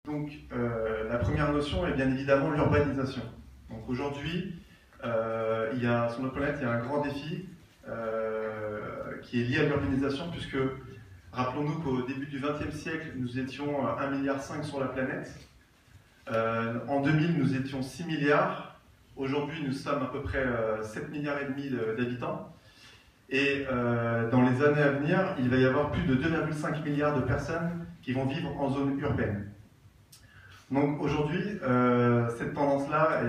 Donc, la première notion est bien évidemment l'urbanisation. Donc aujourd'hui, sur notre planète, il y a un grand défi qui est lié à l'urbanisation, puisque rappelons-nous qu'au début du XXe siècle, nous étions 1,5 milliard sur la planète. En 2000, nous étions 6 milliards. Aujourd'hui, nous sommes à peu près 7,5 milliards d'habitants. Et dans les années à venir, il va y avoir plus de 2,5 milliards de personnes qui vont vivre en zone urbaine. Donc aujourd'hui, cette tendance-là,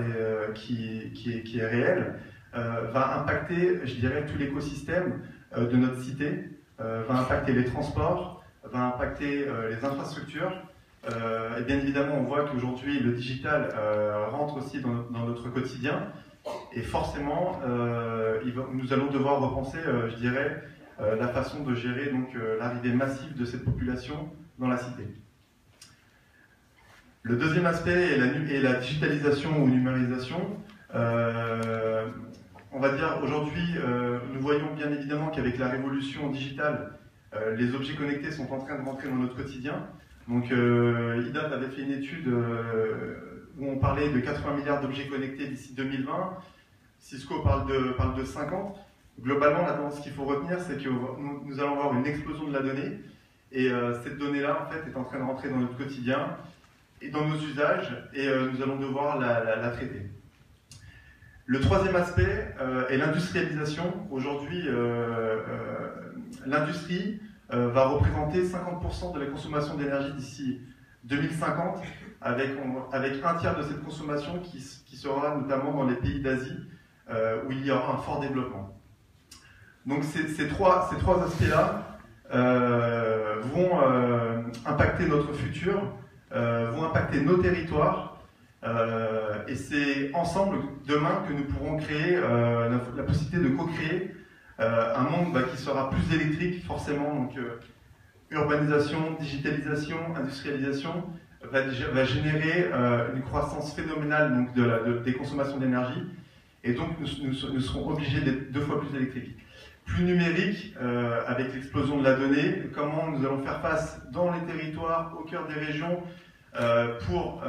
qui est réelle, va impacter, je dirais, tout l'écosystème de notre cité, va impacter les transports, va impacter les infrastructures. Et bien évidemment, on voit qu'aujourd'hui, le digital rentre aussi dans notre quotidien. Et forcément, nous allons devoir repenser, je dirais, la façon de gérer l'arrivée massive de cette population dans la cité. Le deuxième aspect est la digitalisation ou numérisation. On va dire aujourd'hui, nous voyons bien évidemment qu'avec la révolution digitale, les objets connectés sont en train de rentrer dans notre quotidien. Donc IDAT avait fait une étude où on parlait de 80 milliards d'objets connectés d'ici 2020. Cisco parle de 50. Globalement, la tendance qu'il faut retenir, c'est que nous allons avoir une explosion de la donnée. Et cette donnée-là, en fait, est en train de rentrer dans notre quotidien et dans nos usages, et nous allons devoir la traiter. Le troisième aspect est l'industrialisation. Aujourd'hui, l'industrie va représenter 50% de la consommation d'énergie d'ici 2050, avec un tiers de cette consommation qui sera notamment dans les pays d'Asie, où il y aura un fort développement. Donc ces trois aspects-là vont impacter notre futur, vont impacter nos territoires, et c'est ensemble, demain, que nous pourrons créer la possibilité de co-créer un monde qui sera plus électrique, forcément. Donc urbanisation, digitalisation, industrialisation va générer une croissance phénoménale des consommations d'énergie, et donc nous serons obligés d'être 2 fois plus électriques. Plus numérique, avec l'explosion de la donnée, comment nous allons faire face dans les territoires, au cœur des régions, pour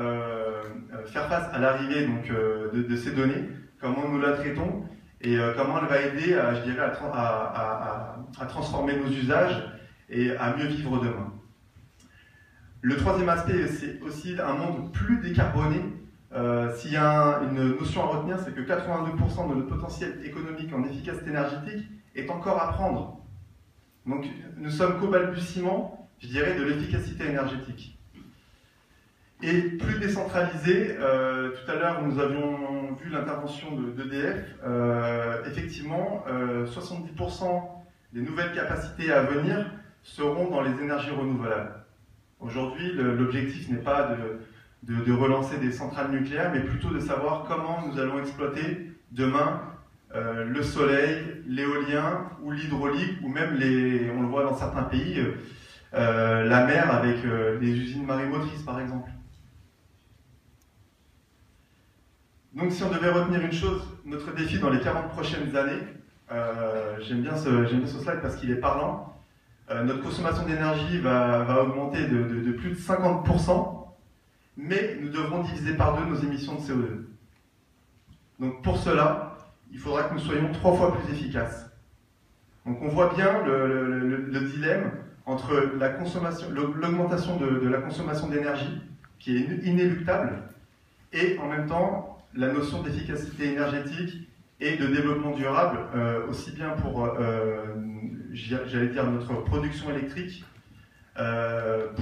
faire face à l'arrivée de ces données, comment nous la traitons, et comment elle va aider, je dirais, à transformer nos usages et à mieux vivre demain. Le troisième aspect, c'est aussi un monde plus décarboné. S'il y a une notion à retenir, c'est que 82% de notre potentiel économique en efficacité énergétique est encore à prendre. Donc nous sommes qu'au balbutiement, je dirais, de l'efficacité énergétique. Et plus décentralisé, tout à l'heure nous avions vu l'intervention d'EDF, effectivement 70% des nouvelles capacités à venir seront dans les énergies renouvelables. Aujourd'hui, l'objectif n'est pas de relancer des centrales nucléaires, mais plutôt de savoir comment nous allons exploiter demain le soleil, l'éolien ou l'hydraulique, ou même, on le voit dans certains pays, la mer avec les usines marémotrices par exemple. Donc si on devait retenir une chose, notre défi dans les 40 prochaines années, j'aime bien ce slide parce qu'il est parlant, notre consommation d'énergie va augmenter de plus de 50%, mais nous devrons diviser par 2 nos émissions de CO2. Donc pour cela, il faudra que nous soyons 3 fois plus efficaces. Donc on voit bien le dilemme entre l'augmentation de la consommation d'énergie, qui est inéluctable, et en même temps la notion d'efficacité énergétique et de développement durable, aussi bien pour, j'allais dire, notre production électrique,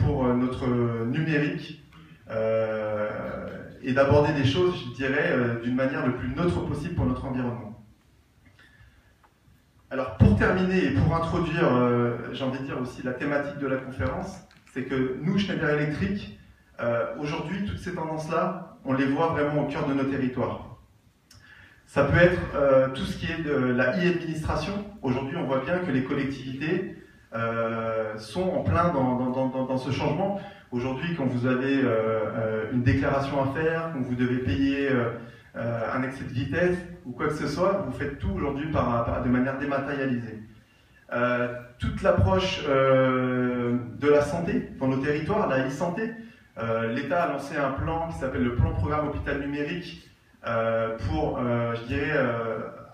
pour notre numérique, et d'aborder des choses, je dirais, d'une manière le plus neutre possible pour notre environnement. Alors pour terminer et pour introduire, j'ai envie de dire aussi la thématique de la conférence, c'est que nous, Schneider Electric, aujourd'hui, toutes ces tendances-là, on les voit vraiment au cœur de nos territoires. Ça peut être tout ce qui est de la e-administration. Aujourd'hui, on voit bien que les collectivités sont en plein dans ce changement. Aujourd'hui, quand vous avez une déclaration à faire, quand vous devez payer un excès de vitesse ou quoi que ce soit, vous faites tout aujourd'hui de manière dématérialisée. Toute l'approche de la santé dans nos territoires, la e-santé, L'État a lancé un plan qui s'appelle le plan programme hôpital numérique pour, je dirais,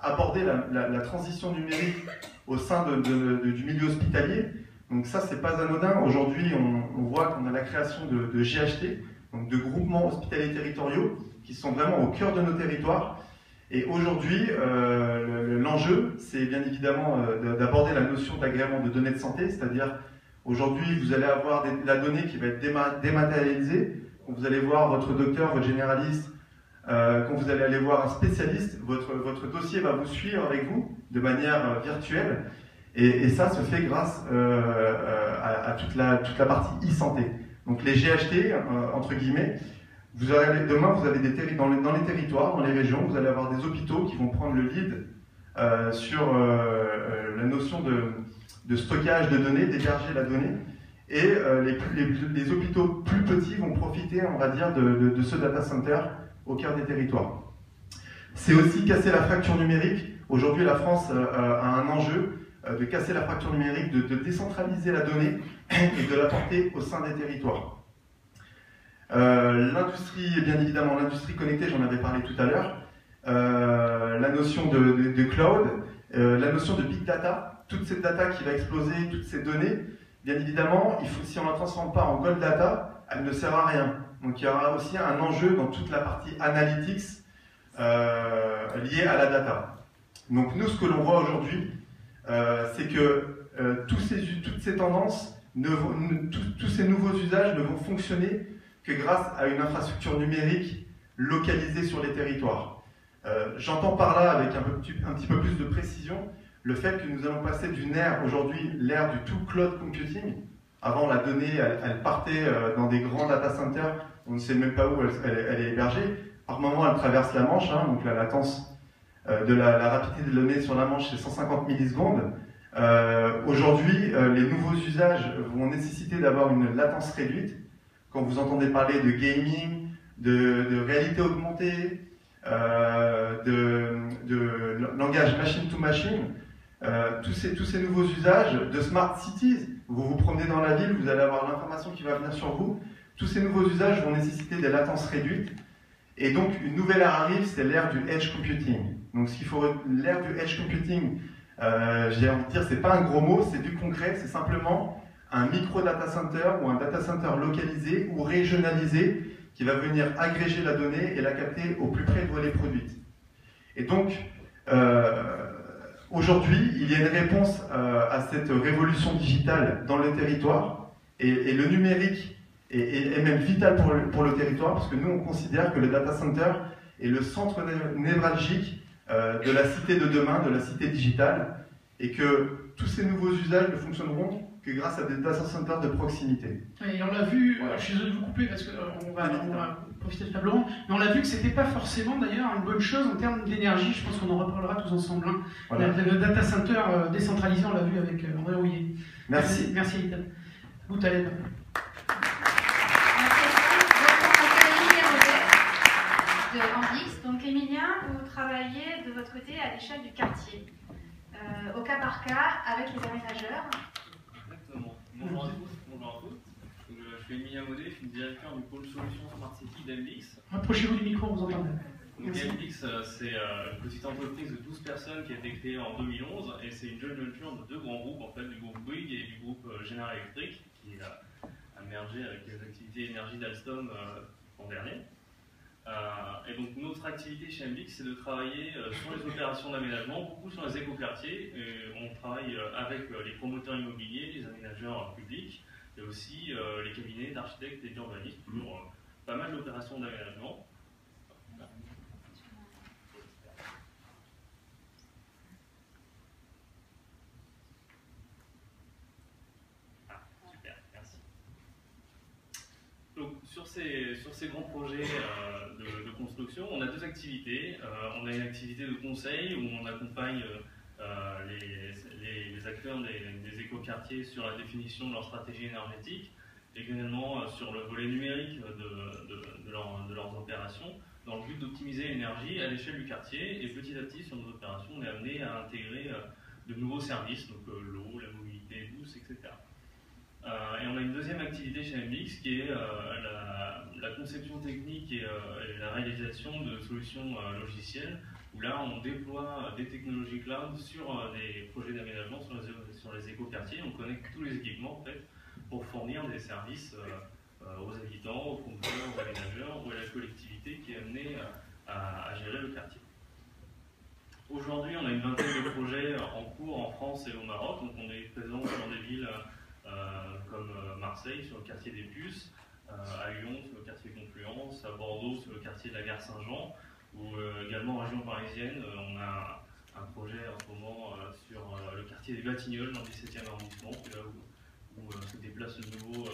aborder la transition numérique au sein du milieu hospitalier. Donc ça, c'est pas anodin. Aujourd'hui, on voit qu'on a la création de GHT, donc de groupements hospitaliers territoriaux, qui sont vraiment au cœur de nos territoires. Et aujourd'hui, l'enjeu, c'est bien évidemment d'aborder la notion d'agrément de données de santé, c'est-à-dire aujourd'hui, vous allez avoir la donnée qui va être dématérialisée. Quand vous allez voir votre docteur, votre généraliste, quand vous allez aller voir un spécialiste, votre dossier va vous suivre avec vous de manière virtuelle. Et ça se fait grâce à toute la partie e-santé. Donc les GHT, entre guillemets, demain vous avez dans les territoires, dans les régions, vous allez avoir des hôpitaux qui vont prendre le lead sur la notion de stockage de données, d'héberger la donnée. Et les hôpitaux plus petits vont profiter, on va dire, de ce data center au cœur des territoires. C'est aussi casser la fracture numérique. Aujourd'hui, la France a un enjeu de casser la fracture numérique, de décentraliser la donnée et de la porter au sein des territoires. L'industrie, bien évidemment, l'industrie connectée, j'en avais parlé tout à l'heure, la notion de cloud, la notion de big data, toute cette data qui va exploser, toutes ces données, bien évidemment, si on ne la transforme pas en gold data, elle ne sert à rien. Donc il y aura aussi un enjeu dans toute la partie analytics liée à la data. Donc nous, ce que l'on voit aujourd'hui, c'est que toutes ces tendances, tous ces nouveaux usages ne vont fonctionner que grâce à une infrastructure numérique localisée sur les territoires. J'entends par là, avec un petit peu plus de précision, le fait que nous allons passer d'une ère, aujourd'hui, l'ère du tout cloud computing. Avant, la donnée, elle partait dans des grands data centers, on ne sait même pas où elle est hébergée. Par moment, elle traverse la Manche, donc la latence de la rapidité de données sur la Manche, c'est 150 millisecondes. Aujourd'hui, les nouveaux usages vont nécessiter d'avoir une latence réduite. Quand vous entendez parler de gaming, de réalité augmentée, de langage machine to machine, tous ces nouveaux usages de smart cities, vous vous promenez dans la ville, vous allez avoir l'information qui va venir sur vous. Tous ces nouveaux usages vont nécessiter des latences réduites. Et donc, une nouvelle ère arrive, c'est l'ère du edge computing. Donc, l'ère du edge computing, j'ai envie de dire, c'est pas un gros mot, c'est du concret, c'est simplement un micro data center ou un data center localisé ou régionalisé qui va venir agréger la donnée et la capter au plus près d'où elle est produite. Et donc, aujourd'hui, il y a une réponse à cette révolution digitale dans le territoire, et le numérique est même vital pour le territoire, parce que nous, on considère que le data center est le centre névralgique de la cité de demain, de la cité digitale, et que tous ces nouveaux usages ne fonctionneront que grâce à des data centers de proximité. Et on l'a vu, je suis désolé de vous couper parce qu'on va profiter de table ronde, mais on l'a vu que c'était pas forcément d'ailleurs une bonne chose en termes d'énergie, je pense qu'on en reparlera tous ensemble. Hein. Voilà. Le data center décentralisé, on l'a vu avec André Rouillet. Merci. Merci Ethan. Boutaleb. De Ambix. Donc Emilia, vous travaillez de votre côté à l'échelle du quartier, au cas par cas, avec les aménageurs. Exactement. Bonjour à tous. Bonjour à toutes. Donc, je suis Emilia Maudet, je suis directeur du pôle solutions Smart City d'Ambix. Rapprochez-vous du micro, on vous entend. Donc Ambix, c'est une petite entreprise de 12 personnes qui a été créée en 2011 et c'est une joint venture de deux grands groupes, en fait, du groupe Bouygues et du groupe General Electric, qui a mergé avec les activités énergie d'Alstom l'an dernier. Et donc notre activité chez Ambix, c'est de travailler sur les opérations d'aménagement, beaucoup sur les écoquartiers. On travaille avec les promoteurs immobiliers, les aménageurs publics, et aussi les cabinets d'architectes et d'urbanistes pour pas mal d'opérations d'aménagement. Donc, sur ces grands projets de construction, on a deux activités. On a une activité de conseil où on accompagne les acteurs des écoquartiers sur la définition de leur stratégie énergétique, également sur le volet numérique de leurs opérations, dans le but d'optimiser l'énergie à l'échelle du quartier. Et petit à petit, sur nos opérations, on est amené à intégrer de nouveaux services, donc l'eau, la mobilité douce, etc. Et on a une deuxième activité chez MX qui est la conception technique et la réalisation de solutions logicielles, où là on déploie des technologies cloud sur des projets d'aménagement sur les écoquartiers. On connecte tous les équipements en fait, pour fournir des services aux habitants, aux promoteurs, aux aménageurs ou à la collectivité qui est amenée à gérer le quartier. Aujourd'hui, on a une vingtaine de projets en cours en France et au Maroc. Donc on est présent sur des villes comme Marseille, sur le quartier des Puces, à Lyon, sur le quartier Confluence, à Bordeaux, sur le quartier de la gare Saint-Jean, ou également en région parisienne, on a un projet en ce moment sur le quartier des Batignolles, dans le 17e arrondissement, c'est là où se déplace le nouveau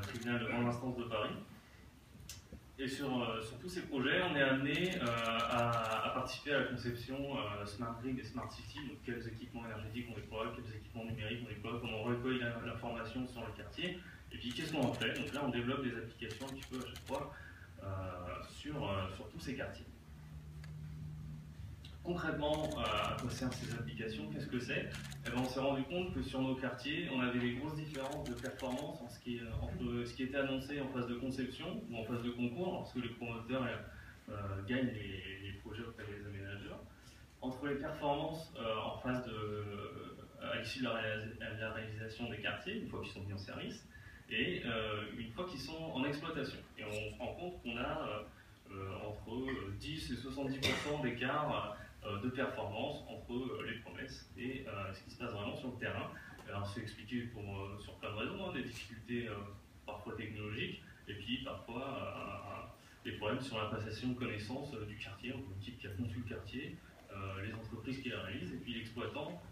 tribunal de grande instance de Paris. Et sur tous ces projets, on est amené à participer à la conception Smart Grid et Smart City, donc quels équipements énergétiques on déploie, quels équipements numériques on déploie, comment on recueille l'information sur le quartier, et puis qu'est-ce qu'on en fait. Donc là, on développe des applications un petit peu à chaque fois sur tous ces quartiers. Concrètement, à quoi servent ces applications? Qu'est-ce que c'est? Eh bien, on s'est rendu compte que sur nos quartiers, on avait des grosses différences de performance entre ce qui était annoncé en phase de conception ou en phase de concours, lorsque les promoteurs gagnent les projets auprès des aménageurs, entre les performances en phase à l'issue de la réalisation des quartiers, une fois qu'ils sont mis en service, et une fois qu'ils sont en exploitation. Et on se rend compte qu'on a entre 10 et 70% d'écart de performance entre les promesses et ce qui se passe vraiment sur le terrain. Alors c'est expliqué sur plein de raisons, des difficultés parfois technologiques, et puis parfois des problèmes sur la passation de connaissances du quartier, entre l'équipe qui a conçu le quartier, les entreprises qui la réalisent, et puis les exploitants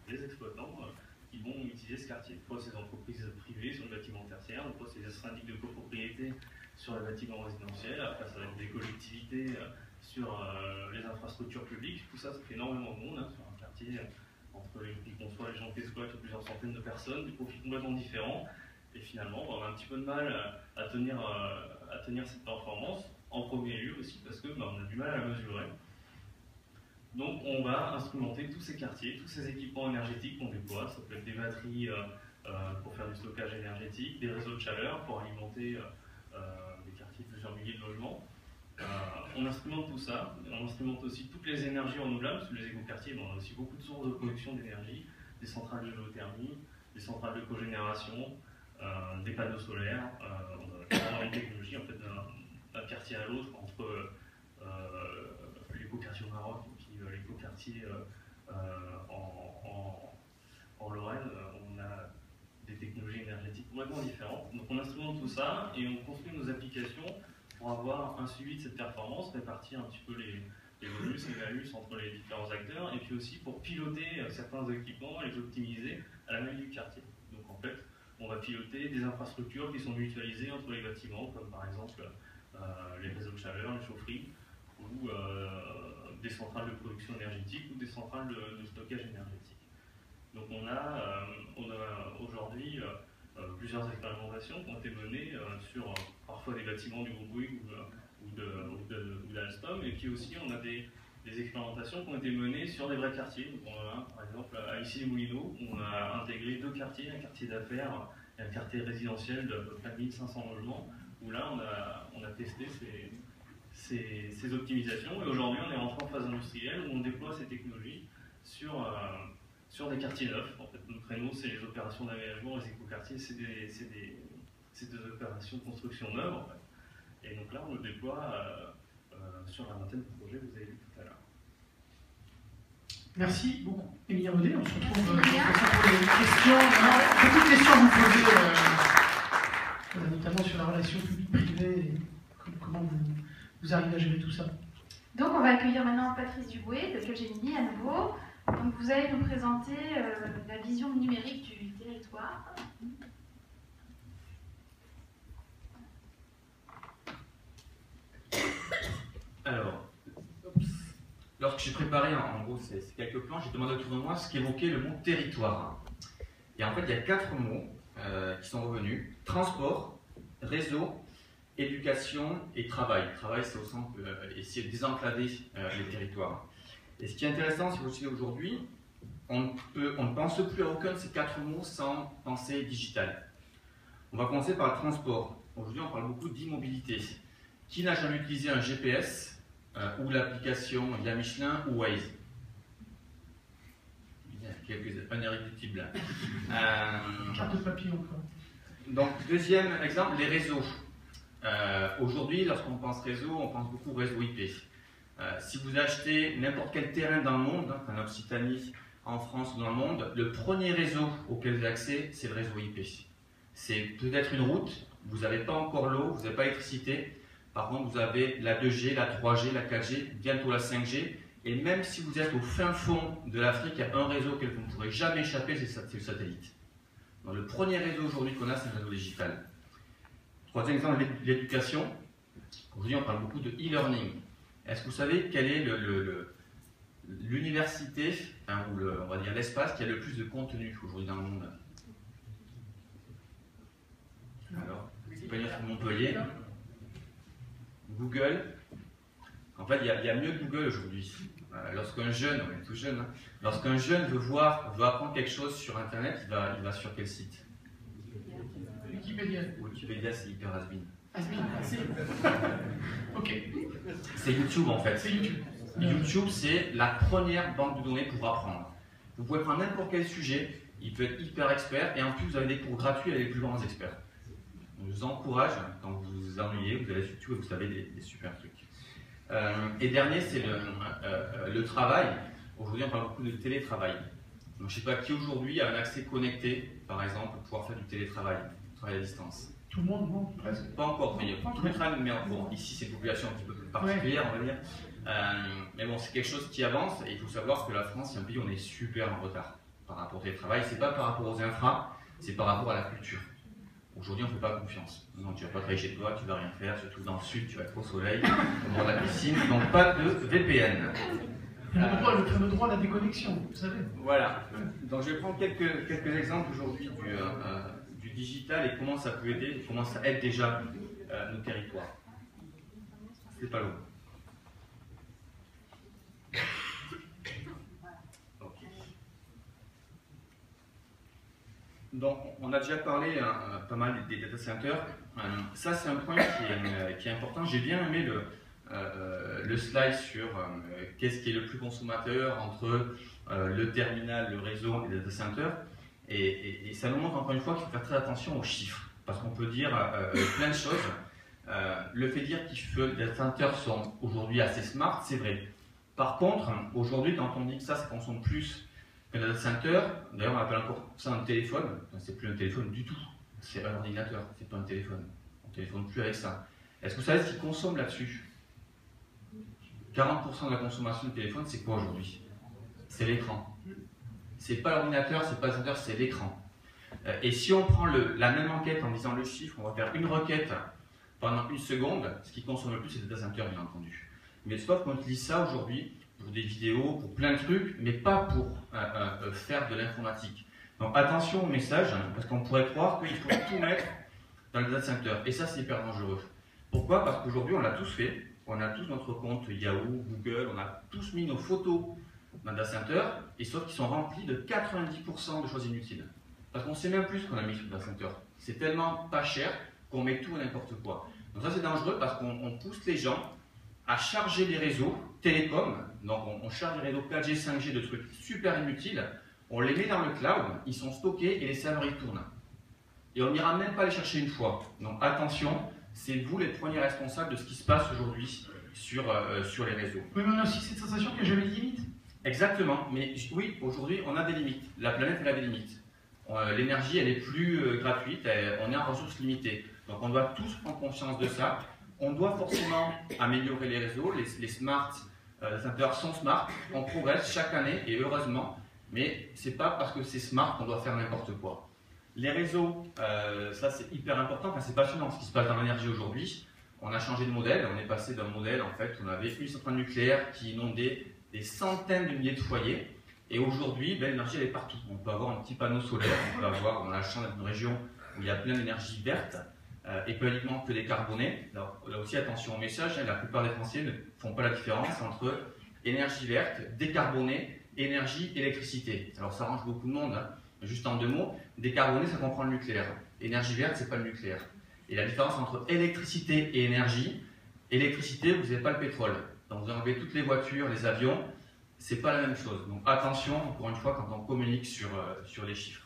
qui vont utiliser ce quartier. Des fois c'est des entreprises privées sur le bâtiment tertiaire, des fois c'est des syndics de copropriété sur les bâtiments résidentiels, après ça va être des collectivités sur les infrastructures publiques. Tout ça, ça fait énormément de monde sur un quartier entre les qui conçoit, les gens qui exploitent, plusieurs centaines de personnes, des profils complètement différents, et finalement on a un petit peu de mal à tenir cette performance, en premier lieu aussi parce que on a du mal à la mesurer. Donc on va instrumenter tous ces quartiers, tous ces équipements énergétiques qu'on déploie. Ça peut être des batteries pour faire du stockage énergétique, des réseaux de chaleur pour alimenter des quartiers de plusieurs milliers de logements. On instrumente tout ça, on instrumente aussi toutes les énergies renouvelables, parce que les écoquartiers, on a aussi beaucoup de sources de production d'énergie, des centrales de géothermie, des centrales de cogénération, des panneaux solaires. On a une technologie en fait, d'un quartier à l'autre, entre l'écoquartier au Maroc et puis l'écoquartier en Lorraine. On a des technologies énergétiques complètement différentes. Donc on instrumente tout ça et on construit nos applications pour avoir un suivi de cette performance, répartir un petit peu les bonus et les malus entre les différents acteurs, et puis aussi pour piloter certains équipements et les optimiser à la maille du quartier. Donc en fait, on va piloter des infrastructures qui sont mutualisées entre les bâtiments, comme par exemple les réseaux de chaleur, les chaufferies, ou des centrales de production énergétique ou des centrales de stockage énergétique. Donc on a aujourd'hui plusieurs expérimentations qui ont été menées sur parfois des bâtiments du groupe Bouygues ou d'Alstom, et puis aussi on a des expérimentations qui ont été menées sur des vrais quartiers. Donc on a par exemple à Issy-les-Moulineaux, on a intégré deux quartiers, un quartier d'affaires et un quartier résidentiel de peu près 1500 logements, où là on a testé ces optimisations, et aujourd'hui on est rentré en phase industrielle où on déploie ces technologies sur des quartiers neufs. En fait, notre créneau, c'est les opérations d'aménagement. Les écoquartiers, c'est des opérations de construction neuve, en fait. Et donc là, on le déploie sur la vingtaine de projets que vous avez vu tout à l'heure. Merci beaucoup, Emilia Audet. On se retrouve pour les questions. Beaucoup de questions à vous poser, notamment sur la relation publique-privée et comment vous arrivez à gérer tout ça. Donc, on va accueillir maintenant Patrice Duboué de Capgemini à nouveau. Donc, vous allez nous présenter la vision numérique du territoire. Alors, lorsque j'ai préparé en gros ces quelques plans, j'ai demandé autour de moi ce qu'évoquait le mot territoire. Et en fait, il y a 4 mots qui sont revenus: transport, réseau, éducation et travail. Travail, c'est au sens essayer de désenclaver les territoires. Et ce qui est intéressant, c'est aussi aujourd'hui, on ne pense plus à aucun de ces 4 mots sans pensée digitale. On va commencer par le transport. Aujourd'hui, on parle beaucoup d'immobilité. Qui n'a jamais utilisé un GPS ou l'application via Michelin ou Waze? Il y a quelques irréductibles. Carte de papier encore. Donc, deuxième exemple, les réseaux. Aujourd'hui, lorsqu'on pense réseau, on pense beaucoup réseau IP. Si vous achetez n'importe quel terrain dans le monde, en Occitanie, en France ou dans le monde, le premier réseau auquel vous avez accès, c'est le réseau IP. C'est peut-être une route, vous n'avez pas encore l'eau, vous n'avez pas l'électricité. Par contre, vous avez la 2G, la 3G, la 4G, bientôt la 5G. Et même si vous êtes au fin fond de l'Afrique, il y a un réseau auquel vous ne pourrez jamais échapper, c'est le satellite. Donc, le premier réseau aujourd'hui qu'on a, c'est le réseau digital. Troisième exemple, l'éducation. Aujourd'hui, on parle beaucoup de e-learning. Est-ce que vous savez quelle est l'université, ou on va dire l'espace qui a le plus de contenu aujourd'hui dans le monde? Alors, c'est pas l'université de Montpellier. Google. En fait, il y a mieux que Google aujourd'hui. Lorsqu'un jeune, on est tout jeune, hein, lorsqu'un jeune veut apprendre quelque chose sur Internet, il va sur quel site? Wikipédia. Wikipédia, c'est hyper has-been. Ok. C'est YouTube en fait. C'est YouTube. YouTube, c'est la première banque de données pour apprendre. Vous pouvez prendre n'importe quel sujet, il peut être hyper expert, et en plus vous avez des cours gratuits avec les plus grands experts. Donc, je vous encourage, quand vous vous ennuyez, vous allez sur YouTube et vous savez des super trucs. Et dernier, c'est le travail. Aujourd'hui, on parle beaucoup de télétravail. Donc, je ne sais pas qui aujourd'hui a un accès connecté, par exemple, pour pouvoir faire du télétravail, travail à distance. Tout le monde, non, presque. Pas encore, mais tout le travail, mais bon, ici c'est une population un petit peu plus particulière, on va dire. Mais bon, c'est quelque chose qui avance, et il faut savoir que la France, c'est un pays où on est super en retard par rapport au télétravail. C'est pas par rapport aux infras, c'est par rapport à la culture. Aujourd'hui, on ne fait pas confiance. Non, tu ne vas pas travailler chez toi, tu ne vas rien faire, surtout dans le sud, tu vas être au soleil, au bord de la piscine, donc pas de VPN. Le fameux droit à la déconnexion, vous savez. Voilà. Donc je vais prendre quelques exemples aujourd'hui du digital et comment ça peut aider, comment ça aide déjà nos territoires. C'est pas long. Okay. Donc on a déjà parlé pas mal des data centers. Ça c'est un point qui est important. J'ai bien aimé le slide sur qu'est-ce qui est le plus consommateur entre le terminal, le réseau et le data center. Et ça nous montre encore une fois qu'il faut faire très attention aux chiffres, parce qu'on peut dire plein de choses. Le fait de dire que les data centers sont aujourd'hui assez smart, c'est vrai. Par contre, aujourd'hui, quand on dit que ça consomme plus qu'un data center, d'ailleurs on appelle encore ça un téléphone, c'est plus un téléphone du tout, c'est un ordinateur, c'est pas un téléphone. On ne téléphone plus avec ça. Est-ce que vous savez ce qu'ils consomment là-dessus? 40% de la consommation du téléphone, c'est quoi aujourd'hui? C'est l'écran. C'est pas l'ordinateur, c'est pas le ordinateur, c'est l'écran. Et si on prend la même enquête en disant le chiffre, on va faire une requête pendant une seconde, ce qui consomme le plus, c'est le data center, bien entendu. Mais sauf qu'on utilise ça aujourd'hui pour des vidéos, pour plein de trucs, mais pas pour faire de l'informatique. Donc attention au message, parce qu'on pourrait croire qu'il faut tout mettre dans le data center. Et ça, c'est hyper dangereux. Pourquoi? Parce qu'aujourd'hui, on l'a tous fait. On a tous notre compte Yahoo, Google, on a tous mis nos photos dans le data center, et sauf qu'ils sont remplis de 90% de choses inutiles. Parce qu'on ne sait même plus ce qu'on a mis sur le data center. C'est tellement pas cher qu'on met tout et n'importe quoi. Donc ça c'est dangereux parce qu'on pousse les gens à charger les réseaux télécoms. Donc on charge les réseaux 4G, 5G de trucs super inutiles, on les met dans le cloud, ils sont stockés et les serveurs ils tournent. Et on n'ira même pas les chercher une fois. Donc attention, c'est vous les premiers responsables de ce qui se passe aujourd'hui sur les réseaux. Oui, mais on a aussi cette sensation qu'il n'y a jamais de limite. Exactement, mais oui, aujourd'hui on a des limites. La planète elle a des limites. L'énergie elle est plus gratuite, on est en ressources limitées. Donc on doit tous prendre conscience de ça. On doit forcément améliorer les réseaux, les smart centers sont smart, on progresse chaque année et heureusement, mais c'est pas parce que c'est smart qu'on doit faire n'importe quoi. Les réseaux, ça c'est hyper important, enfin, c'est passionnant ce qui se passe dans l'énergie aujourd'hui. On a changé de modèle, on est passé d'un modèle en fait où on avait une centrale nucléaire qui inondait des centaines de milliers de foyers, et aujourd'hui l'énergie elle est partout. On peut avoir un petit panneau solaire, on peut avoir, on a la chance d'être une région où il y a plein d'énergie verte et pas uniquement que décarbonée. Alors là aussi attention au message, la plupart des Français ne font pas la différence entre énergie verte, décarbonée, énergie, électricité. Alors ça arrange beaucoup de monde, hein. Juste en deux mots, décarboné ça comprend le nucléaire. Énergie verte, c'est pas le nucléaire. Et la différence entre électricité et énergie, électricité, vous n'avez pas le pétrole. Donc vous enlevez toutes les voitures, les avions, c'est pas la même chose. Donc attention, encore une fois, quand on communique sur les chiffres.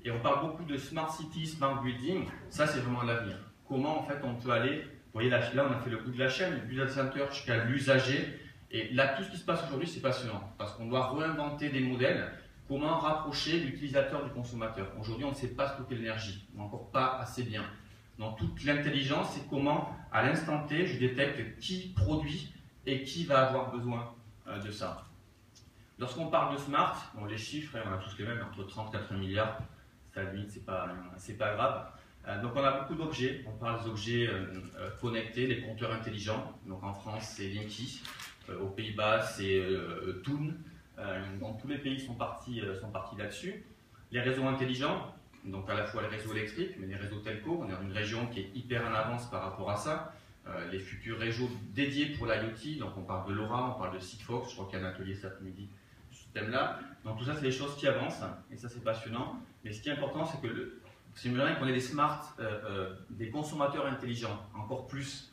Et on parle beaucoup de smart city, smart building, ça c'est vraiment l'avenir. Comment en fait on peut aller, vous voyez là on a fait le bout de la chaîne, du data center jusqu'à l'usager, et là tout ce qui se passe aujourd'hui c'est passionnant, parce qu'on doit réinventer des modèles, comment rapprocher l'utilisateur du consommateur. Aujourd'hui on ne sait pas stocker l'énergie, encore pas assez bien. Donc toute l'intelligence c'est comment à l'instant T je détecte qui produit et qui va avoir besoin de ça. Lorsqu'on parle de smart, bon, les chiffres, on a tous les mêmes, entre 30 et 80 milliards, ça limite, c'est pas grave. Donc on a beaucoup d'objets, on parle des objets connectés, les compteurs intelligents. Donc en France c'est Linky, aux Pays-Bas c'est Toon. Donc tous les pays sont partis là-dessus. Les réseaux intelligents, donc à la fois les réseaux électriques, mais les réseaux telco, on est dans une région qui est hyper en avance par rapport à ça. Les futurs réseaux dédiés pour l'IoT, donc on parle de LoRa, on parle de Sigfox, je crois qu'il y a un atelier cet après-midi sur ce thème-là. Donc tout ça c'est des choses qui avancent, et ça c'est passionnant. Mais ce qui est important c'est que c'est bien qu'on ait des smart, des consommateurs intelligents, encore plus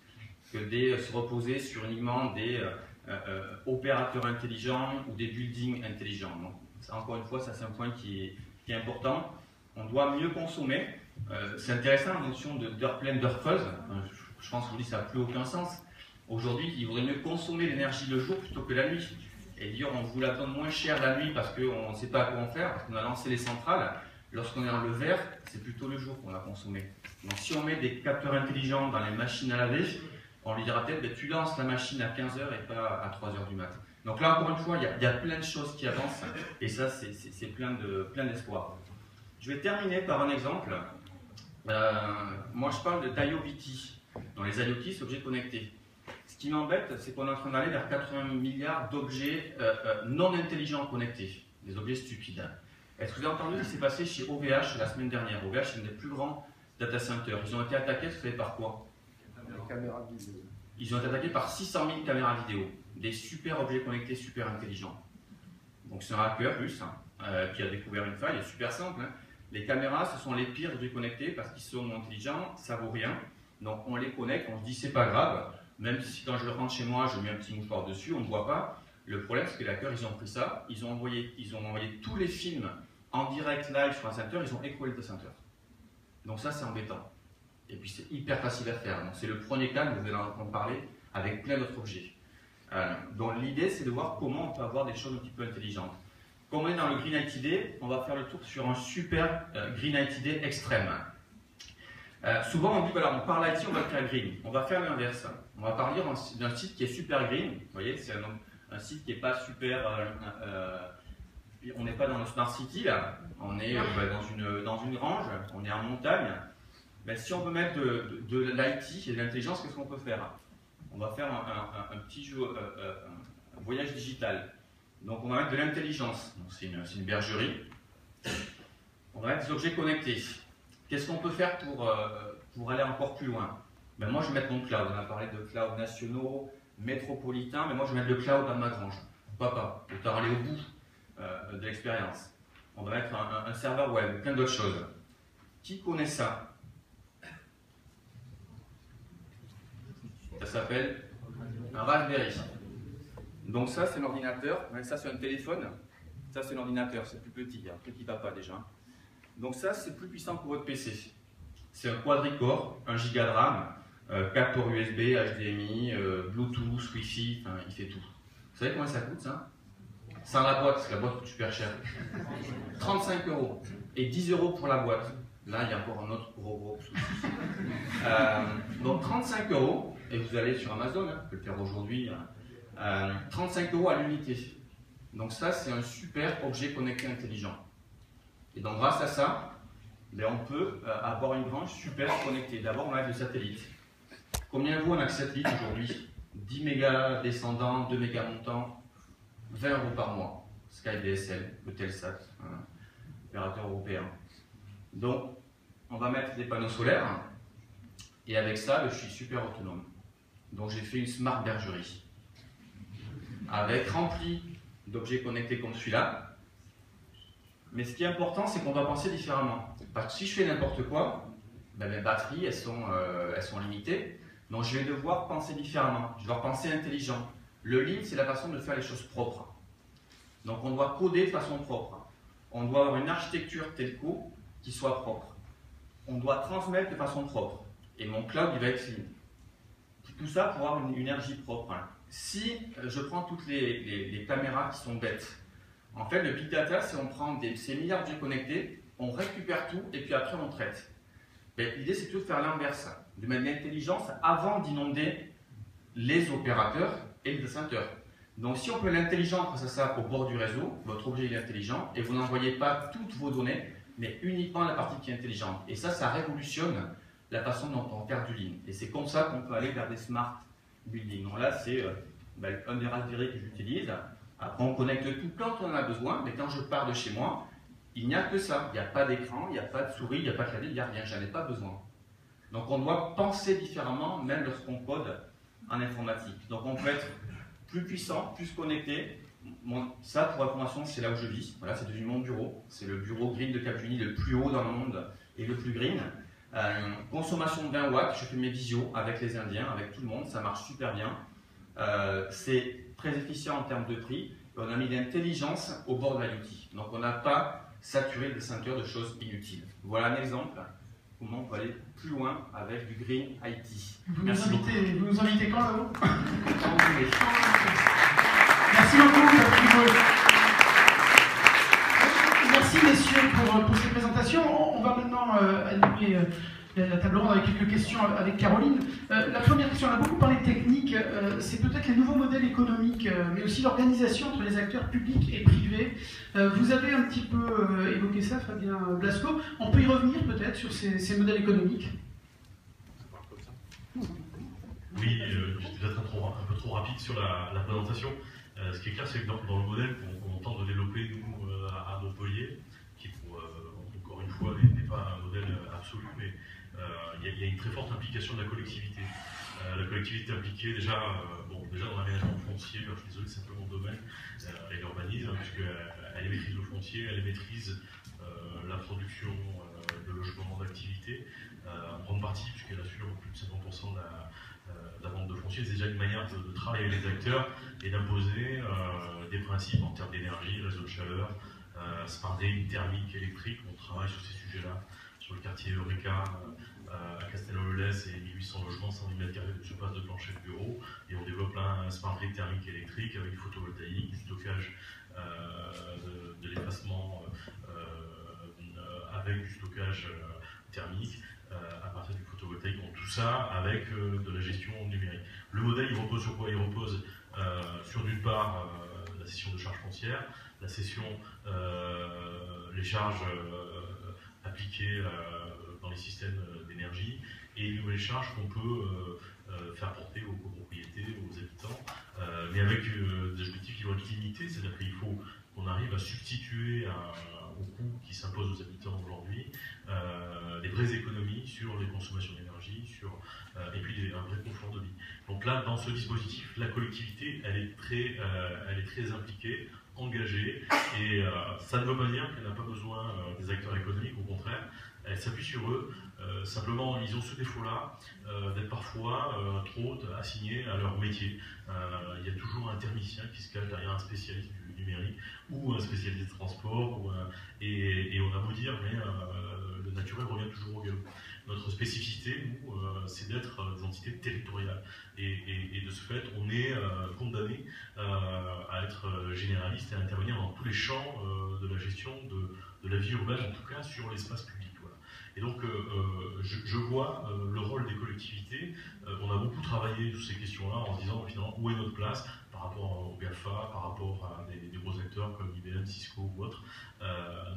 que se reposer sur uniquement des opérateurs intelligents ou des buildings intelligents. Donc, ça, encore une fois, ça c'est un point qui est important. On doit mieux consommer. C'est intéressant la notion d'heure pleine, d'heure creuse. Je pense qu'aujourd'hui ça n'a plus aucun sens. Aujourd'hui, il vaudrait mieux consommer l'énergie le jour plutôt que la nuit. Et dire on vous la donne moins cher la nuit parce qu'on ne sait pas à quoi en faire, parce qu'on a lancé les centrales. Lorsqu'on est dans le vert, c'est plutôt le jour qu'on va consommer. Donc si on met des capteurs intelligents dans les machines à laver, on lui dira peut-être tu lances la machine à 15h et pas à 3h du matin. Donc là encore une fois, il y a plein de choses qui avancent et ça c'est plein d'espoir. Je vais terminer par un exemple. Moi je parle d'IoT. Dans les IoT, c'est objets connectés. Ce qui m'embête, c'est qu'on est en train d'aller vers 80 milliards d'objets non intelligents connectés, des objets stupides. Est-ce que vous avez entendu ce qui s'est passé chez OVH la semaine dernière? OVH, c'est un des plus grands data centers. Ils ont été attaqués, vous savez par quoi? Caméra vidéo. Ils ont été attaqués par 600 000 caméras vidéo, des super objets connectés super intelligents. Donc c'est un hacker russe qui a découvert une faille, super simple. Hein. Les caméras, ce sont les pires objets connectés parce qu'ils sont intelligents, ça vaut rien. Donc on les connecte, on se dit c'est pas grave, même si quand je rentre chez moi, je mets un petit mouchoir dessus, on ne voit pas. Le problème, c'est que les hackers, ils ont pris ça, ils ont envoyé tous les films en direct live sur un center, ils ont écroulé le center. Donc ça, c'est embêtant. Et puis c'est hyper facile à faire. Donc c'est le premier cas, vous allez en entendre parler, avec plein d'autres objets. Donc l'idée, c'est de voir comment on peut avoir des choses un petit peu intelligentes. Comme on est dans le Green IT Day, on va faire le tour sur un super Green IT Day extrême. Souvent, on dit, voilà, on parle IT, on va faire green. On va faire l'inverse. On va parler d'un site qui est super green. Vous voyez, c'est un site qui n'est pas super... on n'est pas dans le Smart City, là. On est dans une grange, on est en montagne. Ben, si on veut mettre de l'IT et de l'intelligence, qu'est-ce qu'on peut faire? On va faire un petit jeu, un voyage digital. Donc, on va mettre de l'intelligence. C'est une bergerie. On va mettre des objets connectés. Qu'est-ce qu'on peut faire pour aller encore plus loin? Ben moi, je vais mettre mon cloud. On a parlé de cloud nationaux, métropolitains, mais moi, je vais mettre le cloud dans ma grange. Papa, autant aller au bout de l'expérience. On va mettre un serveur web, plein d'autres choses. Qui connaît ça? Ça s'appelle un Raspberry. Donc ça, c'est l'ordinateur. Ça, c'est un téléphone. Ça, c'est l'ordinateur. C'est plus petit. Il y a un petit papa déjà. Donc ça, c'est plus puissant que votre PC. C'est un quadricore, 1 Go de RAM, 4 ports USB, HDMI, Bluetooth, Wi-Fi, enfin, il fait tout. Vous savez combien ça coûte ça? Sans la boîte, parce que la boîte coûte super cher. 35 € et 10 € pour la boîte. Là, il y a encore un autre gros souci. Donc 35 €, et vous allez sur Amazon, hein, vous pouvez le faire aujourd'hui, 35 € à l'unité. Donc ça, c'est un super objet connecté intelligent. Et donc grâce à ça, ben, on peut avoir une branche super connectée. D'abord, on a le satellite. Combien vaut un satellite aujourd'hui? 10 mégas descendants, 2 mégas montants, 20 € par mois. Sky DSL, le Telsat, opérateur européen. Donc, on va mettre des panneaux solaires. Et avec ça, je suis super autonome. Donc, j'ai fait une smart bergerie. Avec rempli d'objets connectés comme celui-là. Mais ce qui est important, c'est qu'on doit penser différemment. Parce que si je fais n'importe quoi, ben, mes batteries, elles sont limitées. Donc je vais devoir penser différemment. Je vais devoir penser intelligent. Le Lean, c'est la façon de faire les choses propres. Donc on doit coder de façon propre. On doit avoir une architecture telco qui soit propre. On doit transmettre de façon propre. Et mon cloud, il va être Lean. Tout ça pour avoir une énergie propre. Si je prends toutes les caméras qui sont bêtes, en fait, le big data, c'est on prend ces milliards d'objets connectés, on récupère tout et puis après on traite. L'idée, c'est plutôt de faire l'inverse, de mettre l'intelligence avant d'inonder les opérateurs et les data centers. Donc, si on peut l'intelligence grâce à ça au bord du réseau, votre objet est intelligent et vous n'envoyez pas toutes vos données, mais uniquement la partie qui est intelligente. Et ça révolutionne la façon dont on fait du Lean. Et c'est comme ça qu'on peut aller vers des smart buildings. Donc là, c'est un des Raspberry que j'utilise. Après, on connecte tout quand on en a besoin, mais quand je pars de chez moi, il n'y a que ça. Il n'y a pas d'écran, il n'y a pas de souris, il n'y a pas de clavier, il n'y a rien. Je n'en ai pas besoin. Donc, on doit penser différemment, même lorsqu'on code en informatique. Donc, on peut être plus puissant, plus connecté. Ça, pour information, c'est là où je vis. Voilà, c'est devenu mon bureau. C'est le bureau green de Capgemini, le plus haut dans le monde et le plus green. Consommation de 20 watts, je fais mes visios avec les Indiens, avec tout le monde, ça marche super bien. C'est très efficient en termes de prix. Et on a mis l'intelligence au bord de l'IoT. Donc on n'a pas saturé le center de choses inutiles. Voilà un exemple comment on peut aller plus loin avec du Green IT. Vous nous invitez quand là-haut? Quand vous voulez. Merci beaucoup. Merci messieurs pour ces présentations. On va maintenant animer la table ronde avec quelques questions avec Caroline. La première question, on a beaucoup parlé de technique, c'est peut-être les nouveaux modèles économiques, mais aussi l'organisation entre les acteurs publics et privés. Vous avez un petit peu évoqué ça, Fabien Blasco. On peut y revenir peut-être sur ces modèles économiques? Oui, j'étais peut-être un peu trop rapide sur la présentation. Ce qui est clair, c'est que dans le modèle qu'on tente de développer, nous, à Montpellier, qui, encore une fois, n'est pas un modèle absolu, mais il y a une très forte implication de la collectivité. La collectivité est impliquée déjà dans l'aménagement foncier, alors je suis désolé, c'est simplement mon domaine, et l'urbanisme, puisqu'elle maîtrise le foncier, elle maîtrise la production de logements, d'activités, en grande partie, puisqu'elle assure plus de 50% de la vente de foncier. C'est déjà une manière de travailler avec les acteurs et d'imposer des principes en termes d'énergie, réseau de chaleur, smart grid, thermique, électrique. On travaille sur ces sujets-là, sur le quartier Eureka, à Castelnau-le-Lez, et 1800 logements, 110 mètres carrés de surface de plancher de bureau. Et on développe là un smart grid thermique électrique avec du photovoltaïque, du stockage de l'effacement avec du stockage thermique. À partir du photovoltaïque, donc tout ça avec de la gestion numérique. Le modèle, il repose sur quoi? Il repose sur d'une part la cession de charges foncières, la cession, les charges appliquées dans les systèmes d'énergie et les nouvelles charges qu'on peut faire porter aux copropriétés, aux habitants, mais avec des objectifs qui vont être limités, c'est-à-dire qu'il faut qu'on arrive à substituer aux coûts qui s'imposent aux habitants aujourd'hui des vraies économies sur les consommations d'énergie, et puis un vrai confort de vie. Donc là, dans ce dispositif, la collectivité, elle est très impliquée, engagée, et ça ne veut pas dire qu'elle n'a pas besoin des acteurs économiques, au contraire, elle s'appuie sur eux. Simplement, ils ont ce défaut-là d'être parfois trop assignés à leur métier. Il y a toujours un technicien qui se cache derrière un spécialiste du numérique ou un spécialiste des transports, et on a beau dire, mais le naturel revient toujours au galop. Notre spécificité, nous, c'est d'être des entités territoriales. Et de ce fait, on est condamné à être généraliste et à intervenir dans tous les champs de la gestion de la vie urbaine, en tout cas sur l'espace public. Voilà. Et donc, je vois le rôle des collectivités. On a beaucoup travaillé sur ces questions-là en se disant, finalement, où est notre place par rapport aux GAFA, par rapport à des gros acteurs comme IBM, Cisco ou autres.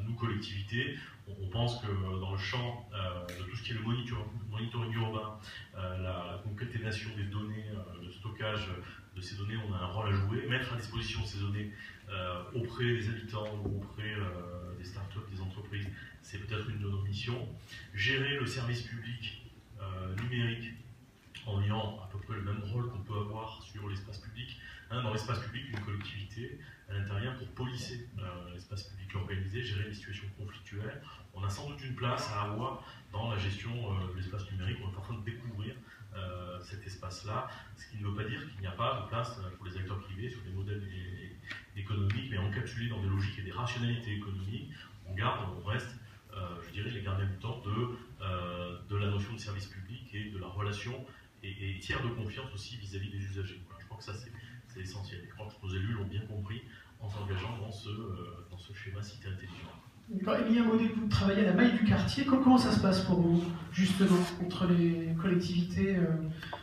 Nous, collectivités, on pense que dans le champ de tout ce qui est le monitoring urbain, la concaténation des données, le stockage de ces données, on a un rôle à jouer. Mettre à disposition ces données auprès des habitants ou auprès des startups, des entreprises, c'est peut-être une de nos missions. Gérer le service public numérique en ayant à peu près le même rôle qu'on peut avoir sur l'espace public. Dans l'espace public, une collectivité, elle intervient pour policer l'espace public organisé, gérer les situations conflictuelles. On a sans doute une place à avoir dans la gestion de l'espace numérique. On est en train de découvrir cet espace-là, ce qui ne veut pas dire qu'il n'y a pas de place pour les acteurs privés sur des modèles économiques, mais encapsulés dans des logiques et des rationalités économiques. On reste, je dirais, les gardiens du temps de la notion de service public et de la relation et tiers de confiance aussi vis-à-vis des usagers. Voilà, je crois que ça c'est essentiel. Je crois que nos élus l'ont bien compris en s'engageant dans ce schéma cité intelligent. Emilien Baudet, vous travaillez à la maille du quartier. Comment ça se passe pour vous, justement, entre les collectivités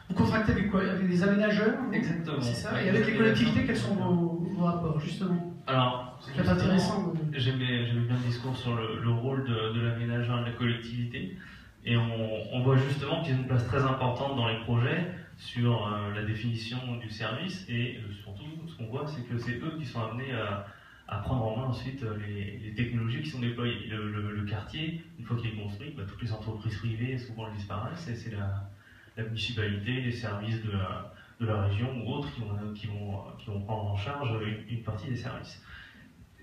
Vous contractez avec quoi? Avec des aménageurs? Exactement. C'est ça. Et avec les collectivités, quels sont vos rapports, justement? Alors, c'est intéressant. J'aimais bien le discours sur le rôle de l'aménageur et de la collectivité. Et on voit justement qu'ils ont une place très importante dans les projets sur la définition du service. Et surtout, ce qu'on voit, c'est que c'est eux qui sont amenés à prendre en main ensuite les technologies qui sont déployées. Le quartier, une fois qu'il est construit, toutes les entreprises privées souvent le disparaissent, et c'est la municipalité, les services de la région ou autres qui vont prendre en charge une partie des services.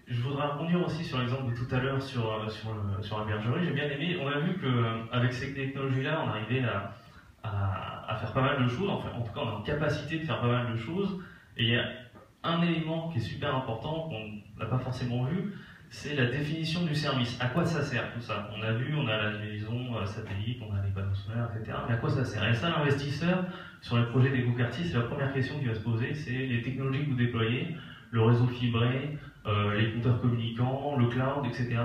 Je voudrais rebondir aussi sur l'exemple de tout à l'heure sur la bergerie. J'ai bien aimé, on a vu qu'avec ces technologies-là, on arrivait à faire pas mal de choses, enfin, en tout cas on est en capacité de faire pas mal de choses, et il y a un élément qui est super important, qu'on n'a pas forcément vu, c'est la définition du service. À quoi ça sert tout ça? On a vu, on a la liaison satellite, on a les panneaux solaires, etc. Mais à quoi ça sert? Et ça, l'investisseur, sur les projets d'éco-quartier, c'est la première question qu'il va se poser, c'est les technologies que vous déployez, le réseau fibré, les compteurs communicants, le cloud, etc.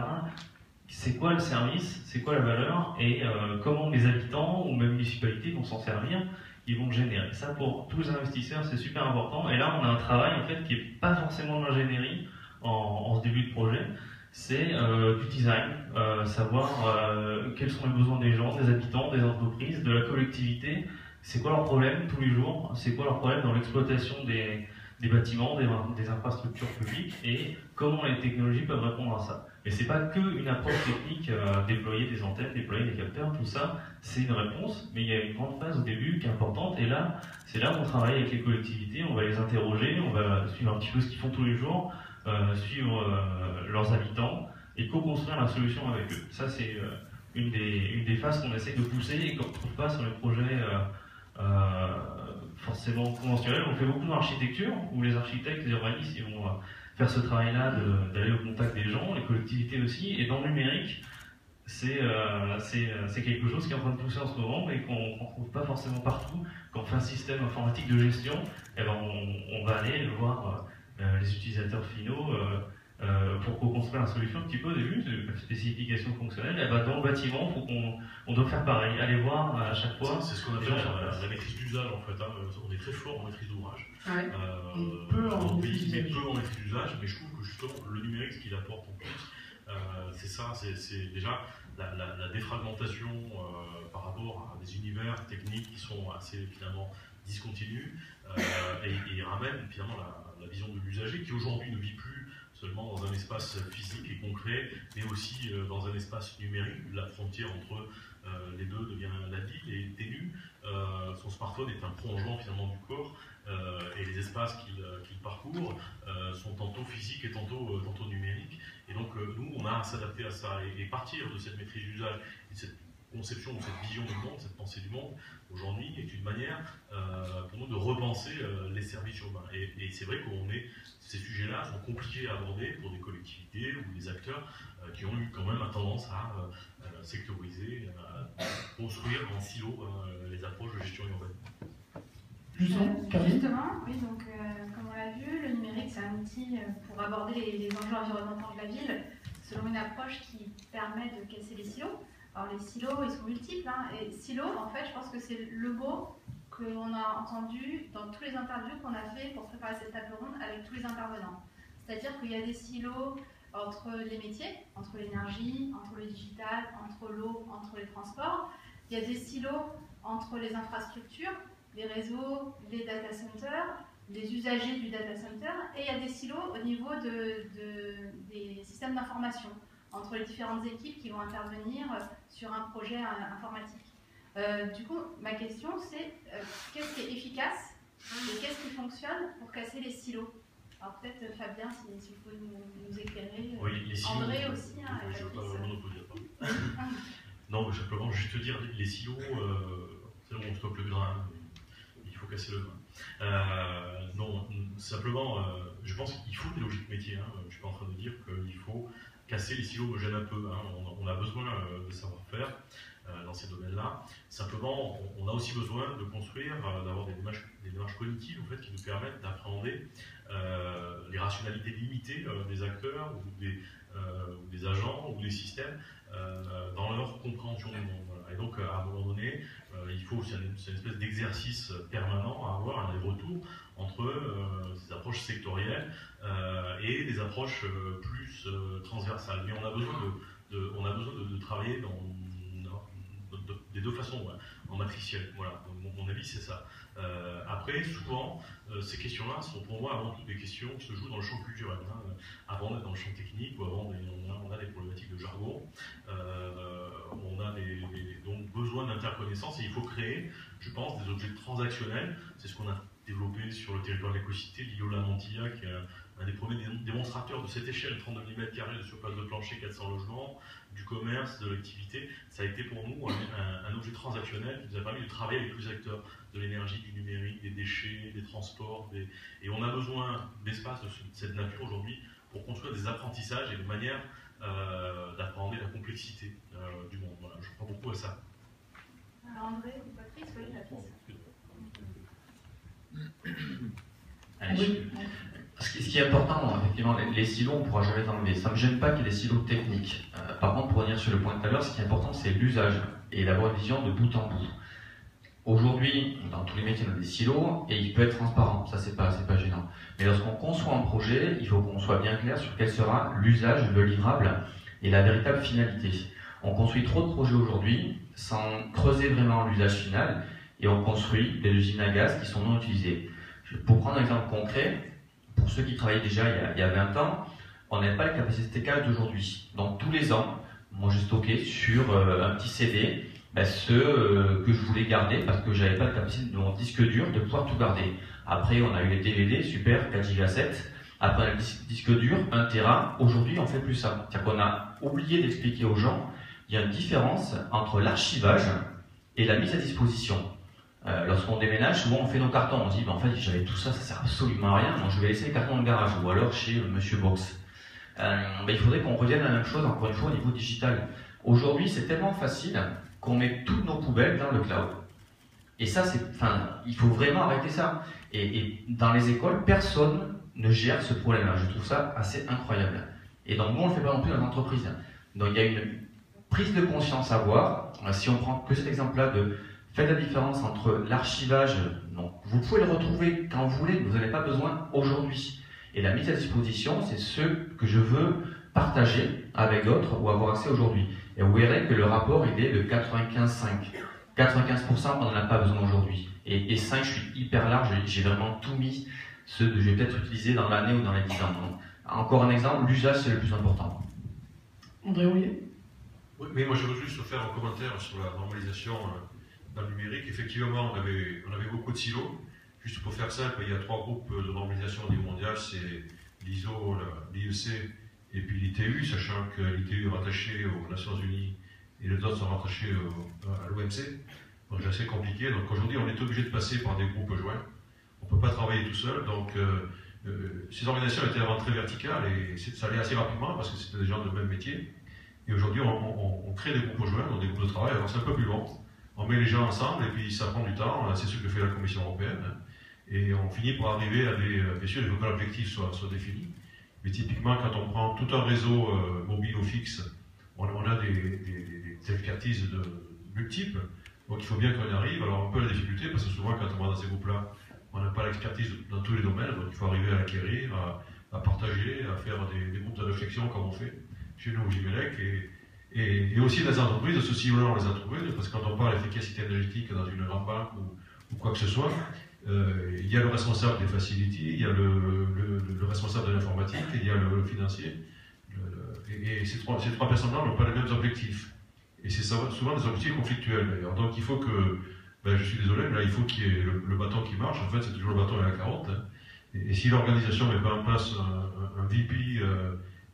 C'est quoi le service? C'est quoi la valeur? Et comment les habitants ou même les municipalités vont s'en servir? Ils vont le générer. Ça, pour tous les investisseurs, c'est super important. Et là, on a un travail en fait qui n'est pas forcément de l'ingénierie en ce début de projet. C'est du design, savoir quels sont les besoins des gens, des habitants, des entreprises, de la collectivité. C'est quoi leurs problèmes tous les jours? C'est quoi leurs problèmes dans l'exploitation des bâtiments, des infrastructures publiques, et comment les technologies peuvent répondre à ça. Et c'est pas qu'une approche technique, déployer des antennes, déployer des capteurs, tout ça, c'est une réponse, mais il y a une grande phase au début qui est importante, et là, c'est là où on travaille avec les collectivités, on va les interroger, on va suivre un petit peu ce qu'ils font tous les jours, suivre leurs habitants, et co-construire la solution avec eux. Ça, c'est une des phases qu'on essaie de pousser, et qu'on ne trouve pas sur les projets forcément conventionnels. On fait beaucoup d'architecture, où les architectes, les urbanistes, ils vont faire ce travail-là d'aller au contact des gens, les collectivités aussi, et dans le numérique, c'est quelque chose qui est en train de pousser en ce moment, mais qu'on ne trouve pas forcément partout. Quand on fait un système informatique de gestion, eh ben on va aller voir les utilisateurs finaux pour co-construire la solution un petit peu au début, la spécification fonctionnelle. Eh ben dans le bâtiment, on doit faire pareil, aller voir à chaque fois. C'est ce qu'on appelle la maîtrise d'usage en fait. On est très fort en maîtrise d'ouvrage. Ouais. Peu en maîtrise d'usage, mais je trouve que justement le numérique, ce qu'il apporte en plus, c'est ça, c'est déjà la défragmentation par rapport à des univers techniques qui sont assez finalement discontinus, et il ramène finalement la vision de l'usager qui aujourd'hui ne vit plus seulement dans un espace physique et concret, mais aussi dans un espace numérique. La frontière entre les deux devient la ville et ténue. Son smartphone est un prolongement finalement du corps, et les espaces qu'il parcourt sont tantôt physiques et tantôt numériques. Et donc nous, on a à s'adapter à ça et partir de cette maîtrise d'usage et de cette conception, de cette vision du monde, cette pensée du monde, aujourd'hui, est une manière pour nous de repenser les services urbains. Et c'est vrai qu'on ces sujets-là sont compliqués à aborder pour des collectivités ou des acteurs qui ont eu quand même tendance à sectoriser, à construire en silo les approches de gestion urbaine. Justement, oui, donc comme on l'a vu, le numérique c'est un outil pour aborder les enjeux environnementaux de la ville selon une approche qui permet de casser les silos. Alors les silos, ils sont multiples, et silos, en fait, je pense que c'est le mot qu'on a entendu dans tous les interviews qu'on a fait pour préparer cette table ronde avec tous les intervenants. C'est-à-dire qu'il y a des silos entre les métiers, entre l'énergie, entre le digital, entre l'eau, entre les transports. Il y a des silos entre les infrastructures, les réseaux, les data centers, les usagers du data center, et il y a des silos au niveau des systèmes d'information, entre les différentes équipes qui vont intervenir sur un projet informatique. Du coup, ma question c'est qu'est-ce qui est efficace et qu'est-ce qui fonctionne pour casser les silos? Alors peut-être Fabien, si vous pouvez nous éclairer. Oui, les silos. André aussi. Hein, je ne veux pas monopoliser. Non, mais simplement juste dire les silos, c'est là où on stocke le grain. Il faut casser le grain. Non, simplement, je pense qu'il faut des logiques métiers. Hein. Je ne suis pas en train de dire qu'il faut casser les silos, me gêne un peu. Hein. On a besoin de savoir-faire dans ces domaines-là. Simplement, on a aussi besoin de construire, d'avoir des démarches cognitives en fait, qui nous permettent d'appréhender les rationalités limitées des acteurs ou des agents ou des systèmes dans leur compréhension du monde. Voilà. Et donc, à un moment donné, c'est une espèce d'exercice permanent à avoir, un aller-retour entre ces approches sectorielles et des approches plus transversales. Mais on a besoin de travailler des deux façons, ouais, en matriciel. Voilà, mon avis, c'est ça. Après, souvent, ces questions-là sont pour moi avant tout des questions qui se jouent dans le champ culturel. Hein. Avant d'être dans le champ technique, ou avant, on a des problématiques de jargon, on a donc besoin d'interconnaissance, et il faut créer, je pense, des objets transactionnels. C'est ce qu'on a développé sur le territoire de l'éco-cité, l'îlot La Mantilla, qui est un des premiers démonstrateurs de cette échelle, 32 000 m² de surface de plancher, 400 logements, du commerce, de l'activité. Ça a été pour nous un objet transactionnel qui nous a permis de travailler avec les acteurs de l'énergie, du numérique, des déchets, des transports. Et on a besoin d'espace de cette nature aujourd'hui pour construire des apprentissages et des manières d'appréhender la complexité du monde. Voilà, je crois beaucoup à ça. Alors André, Patrice, oui, Patrice. Allez, ce qui est important, effectivement, les silos, on ne pourra jamais les enlever. Ça ne me gêne pas qu'il y ait des silos techniques. Par contre, pour revenir sur le point de tout à l'heure, ce qui est important, c'est l'usage et d'avoir une vision de bout en bout. Aujourd'hui, dans tous les métiers, on a des silos et il peut être transparent. Ça, c'est pas gênant. Mais lorsqu'on conçoit un projet, il faut qu'on soit bien clair sur quel sera l'usage, le livrable et la véritable finalité. On construit trop de projets aujourd'hui sans creuser vraiment l'usage final et on construit des usines à gaz qui sont non utilisées. Pour prendre un exemple concret, pour ceux qui travaillaient déjà il y a 20 ans, on n'avait pas la capacité de stockage d'aujourd'hui. Donc tous les ans, moi je stockais sur un petit CD ceux que je voulais garder parce que j'avais pas la capacité de mon disque dur de pouvoir tout garder. Après on a eu les DVD, super, 4 Go 7. Après on a le disque dur, 1 Tera. Aujourd'hui on fait plus ça. C'est-à-dire qu'on a oublié d'expliquer aux gens, il y a une différence entre l'archivage et la mise à disposition. Lorsqu'on déménage, souvent on fait nos cartons, on se dit en fait j'avais tout ça, ça sert absolument à rien, donc je vais laisser les cartons dans le garage ou alors chez Monsieur Box. Il faudrait qu'on revienne à la même chose encore une fois au niveau digital. Aujourd'hui c'est tellement facile qu'on met toutes nos poubelles dans le cloud. Et ça il faut vraiment arrêter ça. Et dans les écoles, personne ne gère ce problème-là. Je trouve ça assez incroyable. Et donc nous on ne le fait pas non plus dans l'entreprise. Donc il y a une prise de conscience à avoir. Si on prend que cet exemple-là faites la différence entre l'archivage, donc vous pouvez le retrouver quand vous voulez, vous n'avez pas besoin aujourd'hui. Et la mise à disposition, c'est ce que je veux partager avec d'autres ou avoir accès aujourd'hui. Et vous verrez que le rapport, il est de 95,5. 95%, on n'en a pas besoin aujourd'hui. Et 5, je suis hyper large, j'ai vraiment tout mis, ce que je vais peut-être utiliser dans l'année ou dans les 10 ans. Donc, encore un exemple, l'usage, c'est le plus important. André Rouillet. Oui, mais moi je veux juste faire un commentaire sur la normalisation dans le numérique. Effectivement, on avait beaucoup de silos. Juste pour faire simple, il y a 3 groupes de normalisation au niveau mondial, c'est l'ISO, l'IEC et puis l'ITU, sachant que l'ITU est rattaché aux Nations Unies et les autres sont rattachés à l'OMC. Donc c'est assez compliqué. Donc aujourd'hui, on est obligé de passer par des groupes joints. On ne peut pas travailler tout seul. Donc ces organisations étaient avant très verticales et ça allait assez rapidement parce que c'était des gens de même métier. Et aujourd'hui, on crée des groupes joints, donc des groupes de travail. Alors c'est un peu plus long. On met les gens ensemble et puis ça prend du temps. C'est ce que fait la Commission européenne. Et on finit par arriver à bien sûr, il faut que l'objectif soit défini. Mais typiquement, quand on prend tout un réseau mobile ou fixe, on a des expertises multiples. Donc il faut bien qu'on y arrive. Alors un peu la difficulté, parce que souvent quand on va dans ces groupes-là, on n'a pas l'expertise dans tous les domaines. Donc il faut arriver à l'acquérir, à partager, à faire des groupes de réflexion comme on fait chez nous au Gimelec. Et aussi dans les entreprises, ceci on les a trouvés, parce que quand on parle d'efficacité énergétique dans une grande banque ou quoi que ce soit, il y a le responsable des facilities, il y a le responsable de l'informatique, il y a le financier. Et ces trois personnes-là n'ont pas les mêmes objectifs. et c'est souvent des objectifs conflictuels d'ailleurs. Donc il faut que, je suis désolé, mais là il faut qu'il y ait le bâton qui marche, en fait c'est toujours le bâton à la carotte. Hein. Et si l'organisation ne met pas en place un VP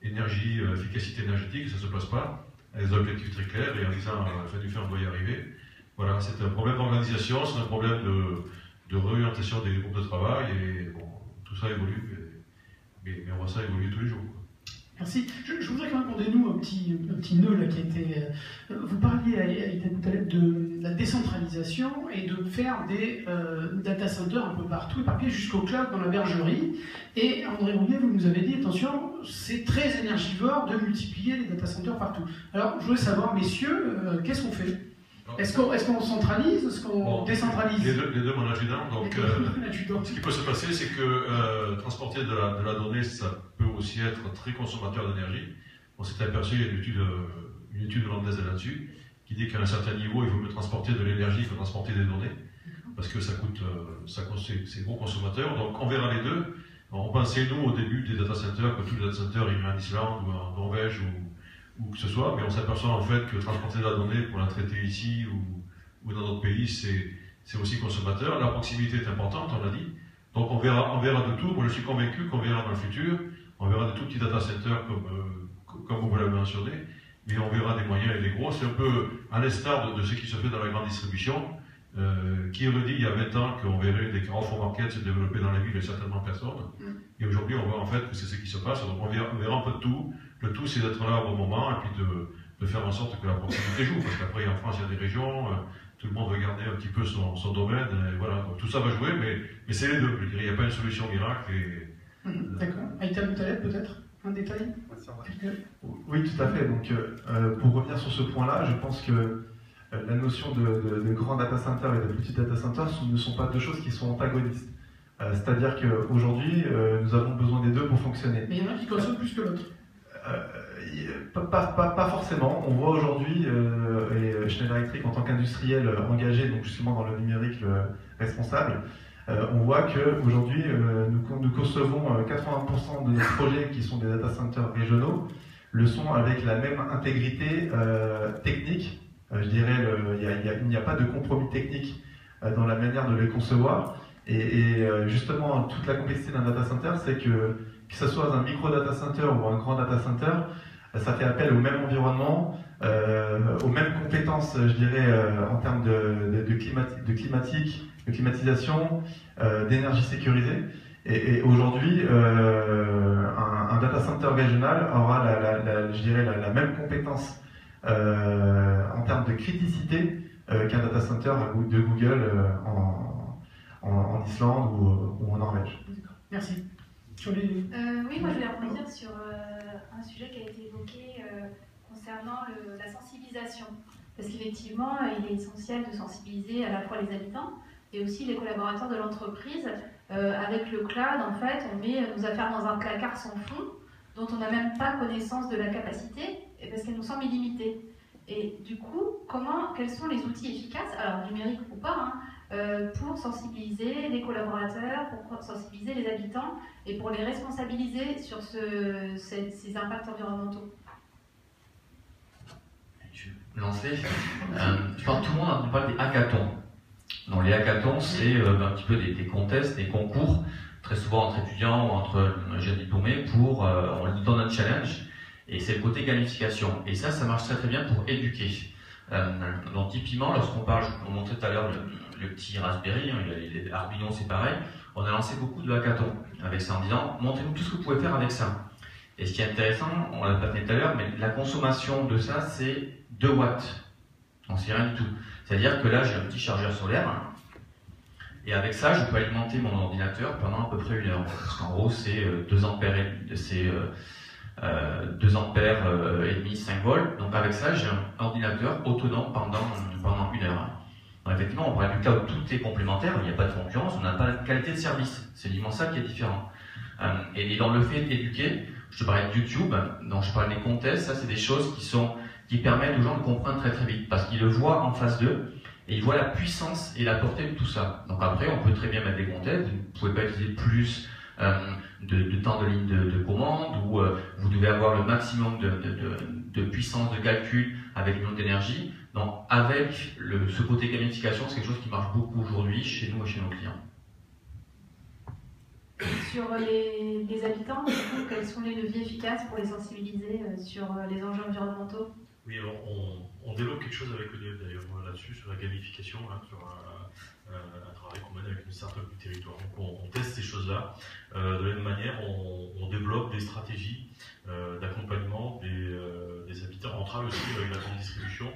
énergie, efficacité énergétique, ça ne se passe pas, avec des objectifs très clairs, et en disant à la fin du fait on doit y arriver. Voilà, c'est un problème d'organisation, c'est un problème de réorientation des groupes de travail, et bon, tout ça évolue, mais on voit ça évoluer tous les jours. Merci. Je voudrais quand même qu'on dénoue un petit nœud là qui a été. Vous parliez tout à l'heure de la décentralisation et de faire des data centers un peu partout, éparpillés jusqu'au cloud dans la bergerie. Et André Rouillet, vous nous avez dit, attention, c'est très énergivore de multiplier les data centers partout. Alors, je voudrais savoir, messieurs, qu'est-ce qu'on fait ? Est-ce qu'on centralise? Est-ce qu'on décentralise? Les deux, mon adjudant. Donc, ce qui peut se passer, c'est que transporter de la donnée, ça peut aussi être très consommateur d'énergie. On s'est aperçu, il y a une étude hollandaise là-dessus, qui dit qu'à un certain niveau, il vaut mieux transporter de l'énergie que transporter des données, parce que c'est gros consommateur. Donc, on verra les deux. On pensait, nous, au début des data centers, que tous les data centers iraient en Islande ou en Norvège ou que ce soit, mais on s'aperçoit en fait que transporter de la donnée pour la traiter ici ou dans d'autres pays, c'est aussi consommateur. La proximité est importante, on l'a dit. Donc on verra de tout. Moi je suis convaincu qu'on verra dans le futur, on verra de tout petits data centers comme vous l'avez mentionné, mais on verra des moyens et des gros. C'est un peu à l'instar de ce qui se fait dans la grande distribution. Qui aurait dit il y a 20 ans qu'on verrait des Carrefour Market se développer dans la ville et certainement personne. Et aujourd'hui on voit en fait que c'est ce qui se passe. Donc on verra un peu de tout. Le tout, c'est d'être là au bon moment et puis de faire en sorte que la proximité joue. Parce qu'après, en France, il y a des régions, tout le monde veut garder un petit peu son domaine. Et voilà, donc, tout ça va jouer, mais c'est les deux. Je dirais, il n'y a pas une solution miracle. D'accord. Aïta Boutaleb, peut-être un détail? Oui, tout à fait. Donc, pour revenir sur ce point-là, je pense que la notion de grand data center et de petit data center ne sont pas deux choses qui sont antagonistes. C'est-à-dire qu'aujourd'hui, nous avons besoin des deux pour fonctionner. Mais il y en a qui consomment plus que l'autre. Pas forcément. On voit aujourd'hui, et Schneider Electric en tant qu'industriel engagé donc justement dans le numérique responsable, on voit qu'aujourd'hui nous concevons 80% de nos projets qui sont des data centers régionaux le sont avec la même intégrité technique. Je dirais il n'y a pas de compromis technique dans la manière de les concevoir. Et justement, toute la complexité d'un data center, c'est que ce soit un micro data center ou un grand data center, ça fait appel au même environnement, aux mêmes compétences, je dirais, en termes de climatisation, d'énergie sécurisée. Et aujourd'hui, un data center régional aura je dirais, la même compétence en termes de criticité qu'un data center de Google en Islande ou en Norvège. Merci. Oui, moi je voulais rebondir sur un sujet qui a été évoqué concernant la sensibilisation. Parce qu'effectivement, il est essentiel de sensibiliser à la fois les habitants et aussi les collaborateurs de l'entreprise. Avec le cloud, en fait, on met nos affaires dans un placard sans fond, dont on n'a même pas connaissance de la capacité, parce qu'elle nous semble illimitée. Et du coup, quels sont les outils efficaces, alors numériques ou pas, pour sensibiliser les collaborateurs, pour sensibiliser les habitants et pour les responsabiliser sur ces impacts environnementaux? Je vais lancer. Je pense que tout le monde parle des hackathons. Donc les hackathons, c'est un petit peu des contests, des concours, très souvent entre étudiants ou entre jeunes diplômés, on leur donne un challenge, et c'est le côté gamification. Et ça marche très très bien pour éduquer. Donc typiquement, lorsqu'on parle, on montrait tout à l'heure le petit Raspberry, les Arduino c'est pareil, on a lancé beaucoup de hackathons avec ça en disant montrez-nous tout ce que vous pouvez faire avec ça. Et ce qui est intéressant, on l'a pas fait tout à l'heure, mais la consommation de ça c'est 2 watts. Donc c'est rien du tout. C'est-à-dire que là j'ai un petit chargeur solaire et avec ça je peux alimenter mon ordinateur pendant à peu près 1 heure. Parce qu'en gros c'est 2 ampères et demi, 5 volts. Donc avec ça j'ai un ordinateur autonome pendant 1 heure. Donc effectivement on parle du cloud, tout est complémentaire, il n'y a pas de concurrence, on n'a pas de qualité de service. C'est uniquement ça qui est différent. Et dans le fait d'éduquer, je te parlais de YouTube, donc je parlais des contests, ça c'est des choses qui permettent aux gens de comprendre très très vite, parce qu'ils le voient en face d'eux, et ils voient la puissance et la portée de tout ça. Donc après, on peut très bien mettre des contests, vous ne pouvez pas utiliser plus de temps de ligne de commande, ou vous devez avoir le maximum de puissance de calcul avec l'union d'énergie. Donc avec ce côté gamification, c'est quelque chose qui marche beaucoup aujourd'hui chez nous et chez nos clients. Sur les habitants, quels sont les leviers efficaces pour les sensibiliser sur les enjeux environnementaux? Oui, alors on développe quelque chose avec EDF d'ailleurs là-dessus, sur la gamification, hein, sur un travail qu'on mène avec une startup du territoire. Donc on teste ces choses-là. De la même manière, on développe des stratégies d'accompagnement des habitants. On travaille aussi avec la grande distribution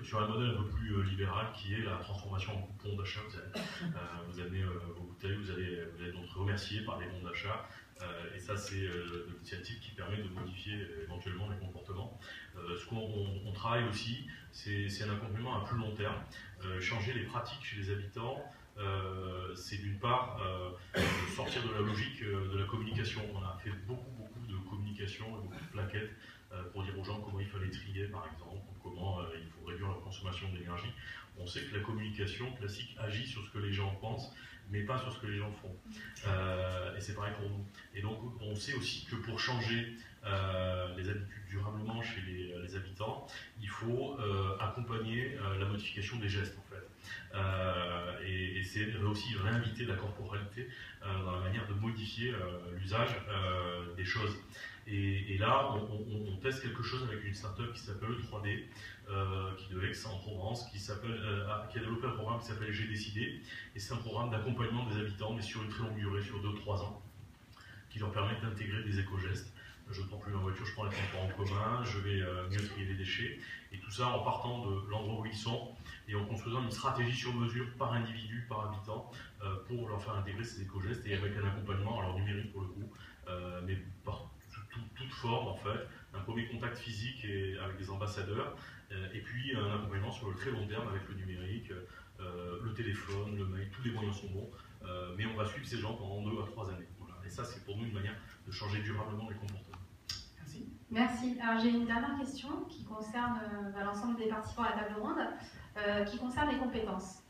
sur un modèle un peu plus libéral qui est la transformation en coupons d'achat. Vous amenez vos bouteilles, vous allez donc remercier par les bons d'achat. Et ça, c'est l'initiative qui permet de modifier éventuellement les comportements. Ce qu'on travaille aussi, c'est un accompagnement à plus long terme. Changer les pratiques chez les habitants, c'est d'une part sortir de la logique de la communication. On a fait beaucoup de communication et beaucoup de plaquettes pour dire aux gens comment il fallait trier, par exemple, ou comment il faut réduire leur consommation d'énergie. On sait que la communication classique agit sur ce que les gens pensent, mais pas sur ce que les gens font. Et c'est pareil pour nous. Et donc, on sait aussi que pour changer les habitudes durablement chez les habitants, il faut accompagner la modification des gestes, en fait. Et c'est aussi réinviter la corporalité dans la manière de modifier l'usage des choses. Et là, on teste quelque chose avec une startup qui s'appelle 3D, qui est de Aix-en-Provence, qui a développé un programme qui s'appelle J'ai décidé. Et c'est un programme d'accompagnement des habitants, mais sur une très longue durée, sur 2-3 ans, qui leur permet d'intégrer des éco-gestes. Je ne prends plus ma voiture, je prends les transports en commun, je vais mieux trier les déchets. Et tout ça en partant de l'endroit où ils sont et en construisant une stratégie sur mesure par individu, par habitant, pour leur faire intégrer ces éco-gestes et avec un accompagnement, alors numérique pour le coup, mais par toute forme en fait, un premier contact physique avec des ambassadeurs, et puis un accompagnement sur le très long terme avec le numérique, le téléphone, le mail, tous les moyens sont bons, mais on va suivre ces gens pendant 2 à 3 années. Voilà. Et ça, c'est pour nous une manière de changer durablement les comportements. Merci. Merci. Alors j'ai une dernière question qui concerne l'ensemble des participants à la table ronde, qui concerne les compétences.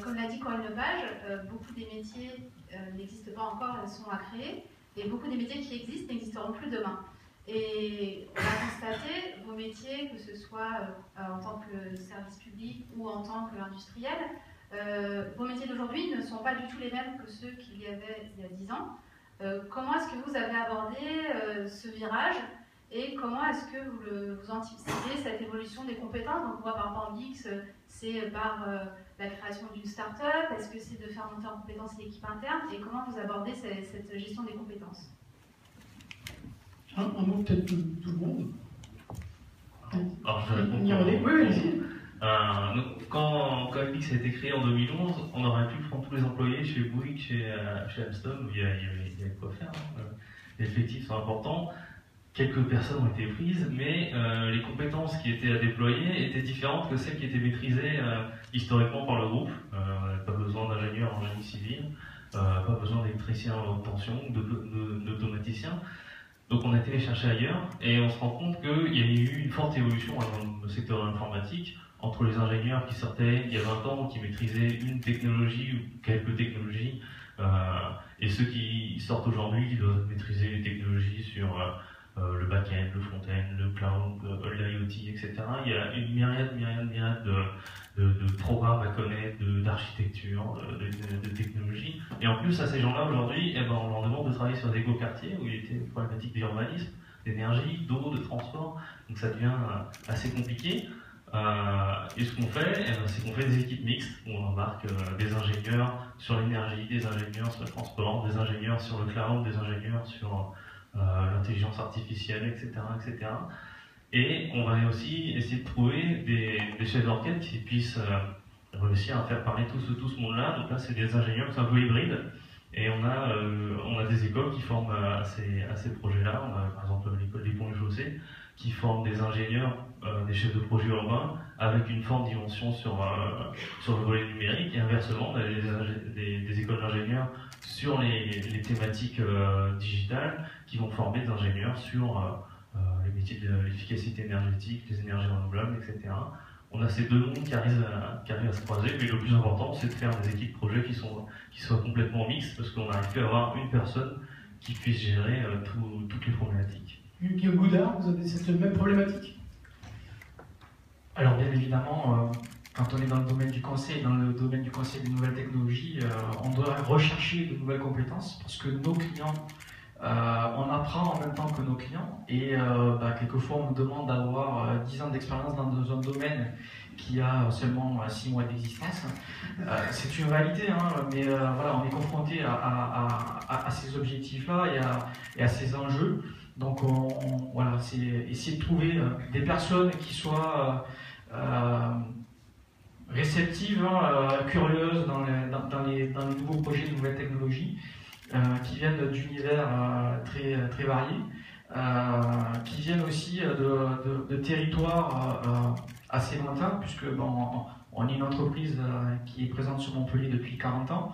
Comme l'a dit Corinne Lepage, beaucoup des métiers n'existent pas encore, elles sont à créer, et beaucoup des métiers qui existent n'existeront plus demain. Et on a constaté, vos métiers, que ce soit en tant que service public ou en tant qu'industriel, vos métiers d'aujourd'hui ne sont pas du tout les mêmes que ceux qu'il y avait il y a 10 ans. Comment est-ce que vous avez abordé ce virage et comment est-ce que vous anticipez cette évolution des compétences? Donc on voit par rapport à X, c'est par la création d'une start-up, est-ce que c'est de faire monter en compétences l'équipe interne et comment vous abordez cette gestion des compétences? Un mot peut-être tout le monde. Alors je vais répondre. Oui, allez-y. Quand Epix a été créé en 2011, on aurait pu prendre tous les employés chez Bouygues, chez Alstom, où il y avait quoi faire. Les effectifs sont importants. Quelques personnes ont été prises, mais les compétences qui étaient à déployer étaient différentes que celles qui étaient maîtrisées historiquement par le groupe. On n'avait pas besoin d'ingénieurs en génie civil, pas besoin d'électriciens en pension, d'automaticiens. Donc on a été les chercher ailleurs et on se rend compte qu'il y a eu une forte évolution dans le secteur informatique entre les ingénieurs qui sortaient il y a 20 ans, qui maîtrisaient une technologie ou quelques technologies, et ceux qui sortent aujourd'hui, qui doivent maîtriser les technologies sur le back-end, le front-end, le cloud, l'IoT, etc. Il y a une myriade de programmes à connaître, d'architecture, de technologie. Et en plus, à ces gens-là, aujourd'hui, eh ben, on leur demande de travailler sur des éco-quartiers où il était une problématique d'urbanisme, d'énergie, d'eau, de transport. Donc ça devient assez compliqué. Et ce qu'on fait, eh ben, c'est qu'on fait des équipes mixtes, où on embarque des ingénieurs sur l'énergie, des ingénieurs sur le transport, des ingénieurs sur le cloud, des ingénieurs sur l'intelligence artificielle, etc., etc. Et on va aussi essayer de trouver des chefs d'orchestre qui puissent réussir à faire parler tout ce monde-là. Donc là, c'est des ingénieurs qui sont un peu hybrides. Et on a des écoles qui forment à ces projets-là. On a par exemple l'école des ponts et chaussées qui forme des ingénieurs, des chefs de projet urbains avec une forte dimension sur le volet numérique. Et inversement, on a des écoles d'ingénieurs sur les thématiques digitales qui vont former des ingénieurs sur les métiers de l'efficacité énergétique, les énergies renouvelables, etc. On a ces deux mondes qui arrivent à se croiser, mais le plus important, c'est de faire des équipes projets qui soient complètement mixtes, parce qu'on n'arrive plus à avoir une personne qui puisse gérer toutes les problématiques. Guillaume Goudard, vous avez cette même problématique? Alors bien évidemment, quand on est dans le domaine du conseil, des nouvelles technologies, on doit rechercher de nouvelles compétences parce que nos clients, on apprend en même temps que nos clients et quelquefois on nous demande d'avoir 10 ans d'expérience dans un domaine qui a seulement 6 mois d'existence. C'est une réalité, hein, mais voilà, on est confronté à ces objectifs-là et à ces enjeux. Donc voilà, c'est essayer de trouver des personnes qui soient réceptives, curieuses dans les nouveaux projets, de nouvelles technologies, qui viennent d'univers très variés, qui viennent aussi de territoires assez lointains, puisque on est une entreprise qui est présente sur Montpellier depuis 40 ans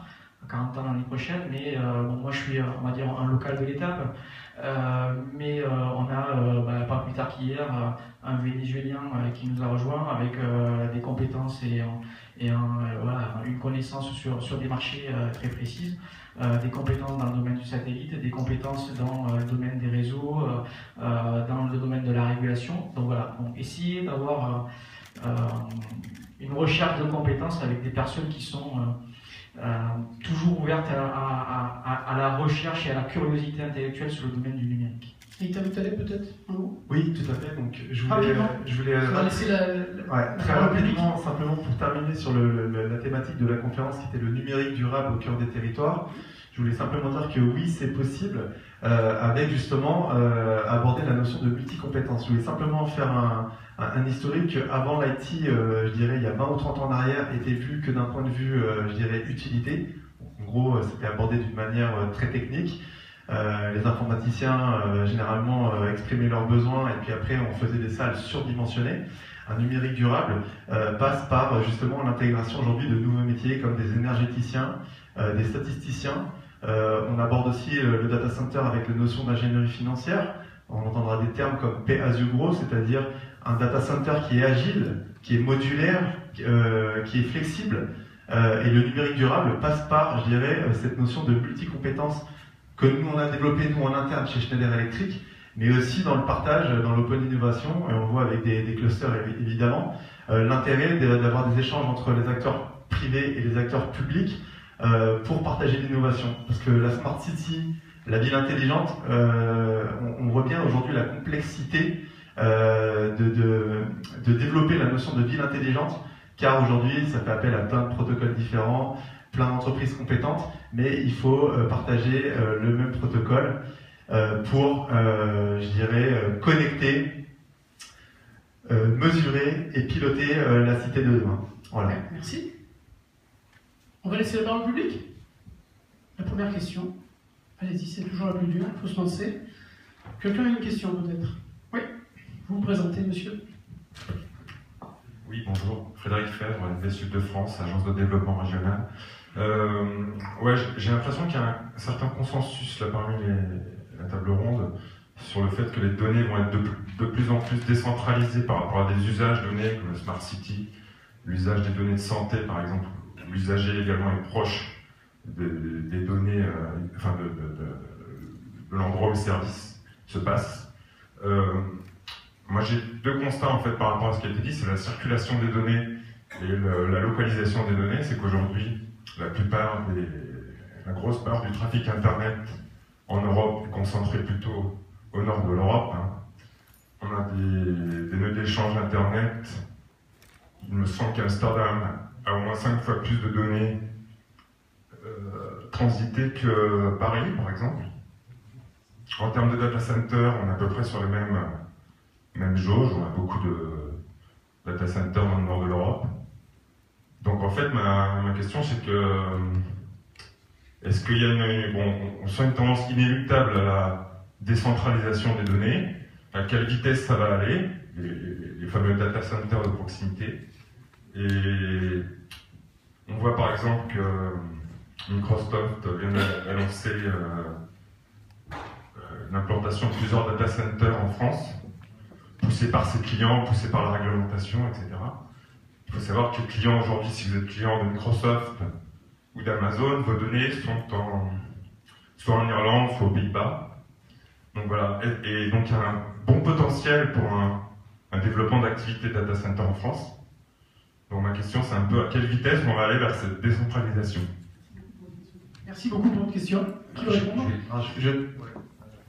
l'année prochaine, mais moi je suis, on va dire, un local de l'étape, mais on a, pas plus tard qu'hier, un Vénézuélien qui nous a rejoint avec des compétences et une connaissance sur des marchés très précises, des compétences dans le domaine du satellite, des compétences dans le domaine des réseaux, dans le domaine de la régulation. Donc voilà, essayer d'avoir une recherche de compétences avec des personnes qui sont toujours ouvertes à la recherche et à la curiosité intellectuelle sur le domaine du numérique. Et Taleb peut-être un mot ? Oui, tout à fait. Donc, je voulais on va laisser très rapidement, simplement pour terminer sur la thématique de la conférence qui était le numérique durable au cœur des territoires. Je voulais simplement dire que oui, c'est possible, avec justement aborder la notion de multicompétence. Je voulais simplement faire un historique avant l'IT, je dirais il y a 20 ou 30 ans en arrière, était vu que d'un point de vue, je dirais, utilité. En gros, c'était abordé d'une manière très technique. Les informaticiens généralement exprimaient leurs besoins et puis après on faisait des salles surdimensionnées. Un numérique durable passe par justement l'intégration aujourd'hui de nouveaux métiers comme des énergéticiens, des statisticiens. On aborde aussi le data center avec la notion d'ingénierie financière. On entendra des termes comme pay as you grow, c'est-à-dire un data center qui est agile, qui est modulaire, qui est flexible. Et le numérique durable passe par, je dirais, cette notion de multicompétence que nous on a développé nous en interne chez Schneider Electric, mais aussi dans le partage, dans l'open innovation, et on voit avec des clusters évidemment, l'intérêt d'avoir des échanges entre les acteurs privés et les acteurs publics pour partager l'innovation. Parce que la Smart City, la ville intelligente, on voit bien aujourd'hui la complexité de développer la notion de ville intelligente, car aujourd'hui ça fait appel à plein de protocoles différents, plein d'entreprises compétentes, mais il faut partager le même protocole pour, je dirais, connecter, mesurer et piloter la cité de demain. Voilà. Merci. On va laisser la parole au public. La première question. Allez-y, c'est toujours la plus dure, il faut se lancer. Quelqu'un a une question peut-être ? Oui, vous vous présentez, monsieur. Oui, bonjour. Frédéric Fèvre, NV Sud de France, agence de développement régional. J'ai l'impression qu'il y a un certain consensus là parmi la table ronde sur le fait que les données vont être de plus en plus décentralisées par rapport à des usages donnés comme le Smart City, l'usage des données de santé par exemple, où l'usager également est proche des données, de l'endroit où le service se passe. Moi j'ai deux constats en fait par rapport à ce qui a été dit, c'est la circulation des données et la localisation des données. C'est qu'aujourd'hui la grosse part du trafic internet en Europe est concentrée plutôt au nord de l'Europe. On a des nœuds d'échange internet. Il me semble qu'Amsterdam a au moins 5 fois plus de données transitées que Paris par exemple. En termes de data center, on est à peu près sur les mêmes jauges. On a beaucoup de data centers dans le nord de l'Europe. Donc en fait, ma question c'est que est-ce qu'il y a on sent une tendance inéluctable à la décentralisation des données, à quelle vitesse ça va aller, les fameux data centers de proximité. Et on voit par exemple que Microsoft vient d'annoncer l'implantation de plusieurs data centers en France, poussés par ses clients, poussés par la réglementation, etc. Il faut savoir que les clients aujourd'hui, si vous êtes client de Microsoft ou d'Amazon, vos données sont soit en Irlande, soit aux Pays-Bas. Donc voilà, et donc il y a un bon potentiel pour un développement d'activités data center en France. Donc ma question, c'est un peu à quelle vitesse on va aller vers cette décentralisation. Merci beaucoup pour votre question. Qui veut répondre?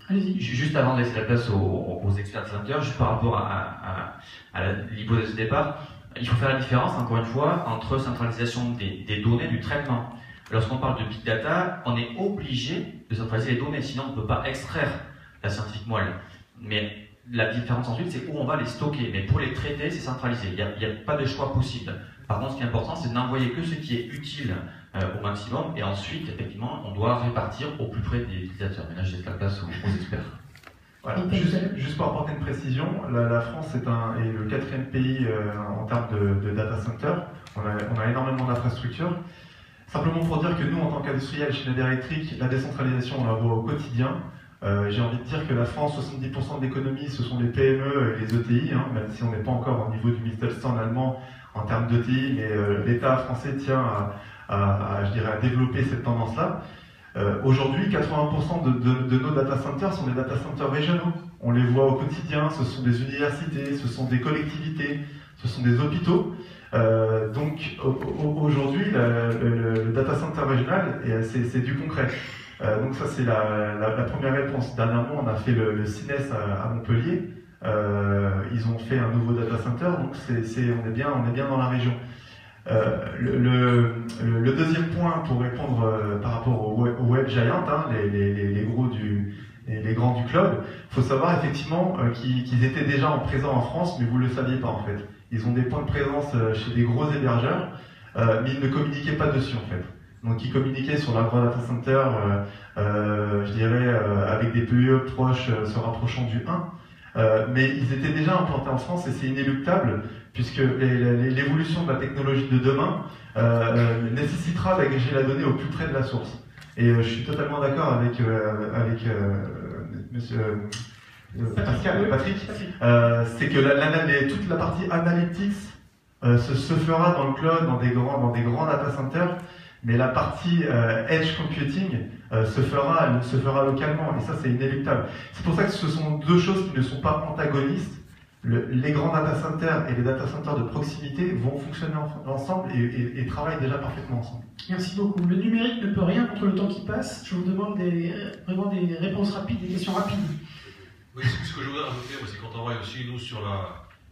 Allez-y. Juste avant de laisser la place aux experts center, juste par rapport à l'hypothèse de départ, il faut faire la différence, encore une fois, entre centralisation des données, du traitement. Lorsqu'on parle de big data, on est obligé de centraliser les données, sinon on ne peut pas extraire la scientifique moelle. Mais la différence ensuite, c'est où on va les stocker. Mais pour les traiter, c'est centralisé. Il n'y a pas de choix possible. Par contre, ce qui est important, c'est de n'envoyer que ce qui est utile au maximum. Et ensuite, effectivement, on doit répartir au plus près des utilisateurs. Mais là, je laisse la place aux experts. Voilà. Juste pour apporter une précision, la France est le 4e pays en termes de data center. On a énormément d'infrastructures. Simplement pour dire que nous, en tant qu'industriels chez Schneider Electric, la décentralisation, on la voit au quotidien. J'ai envie de dire que la France, 70% de l'économie, ce sont les PME et les ETI, même si on n'est pas encore au niveau du Mittelstand allemand en termes d'ETI, mais l'État français tient à développer cette tendance-là. Aujourd'hui, 80% de nos data centers sont des data centers régionaux. On les voit au quotidien, ce sont des universités, ce sont des collectivités, ce sont des hôpitaux. Donc aujourd'hui, le data center régional, c'est du concret. Donc ça, c'est la première réponse. Dernièrement, on a fait le CINES à Montpellier. Ils ont fait un nouveau data center, donc on est bien dans la région. Le deuxième point pour répondre par rapport aux web giants, les grands du cloud, il faut savoir effectivement qu'ils étaient déjà présents en France, mais vous ne le saviez pas en fait. Ils ont des points de présence chez des gros hébergeurs, mais ils ne communiquaient pas dessus en fait. Donc ils communiquaient sur leur gros data center, avec des PUE proches, se rapprochant du 1. Mais ils étaient déjà implantés en France et c'est inéluctable, puisque l'évolution de la technologie de demain nécessitera d'agréger la donnée au plus près de la source. Et je suis totalement d'accord avec monsieur Patrick, c'est que toute la partie analytics se fera dans le cloud, dans des grands data centers, mais la partie edge computing se fera localement, et ça c'est inéluctable. C'est pour ça que ce sont deux choses qui ne sont pas antagonistes. Les grands data centers et les data centers de proximité vont fonctionner ensemble et travaillent déjà parfaitement ensemble. Merci beaucoup. Le numérique ne peut rien contre le temps qui passe. Je vous demande vraiment des réponses rapides, des questions rapides. Oui, ce que je voudrais rajouter, c'est qu'on travaille aussi, nous, sur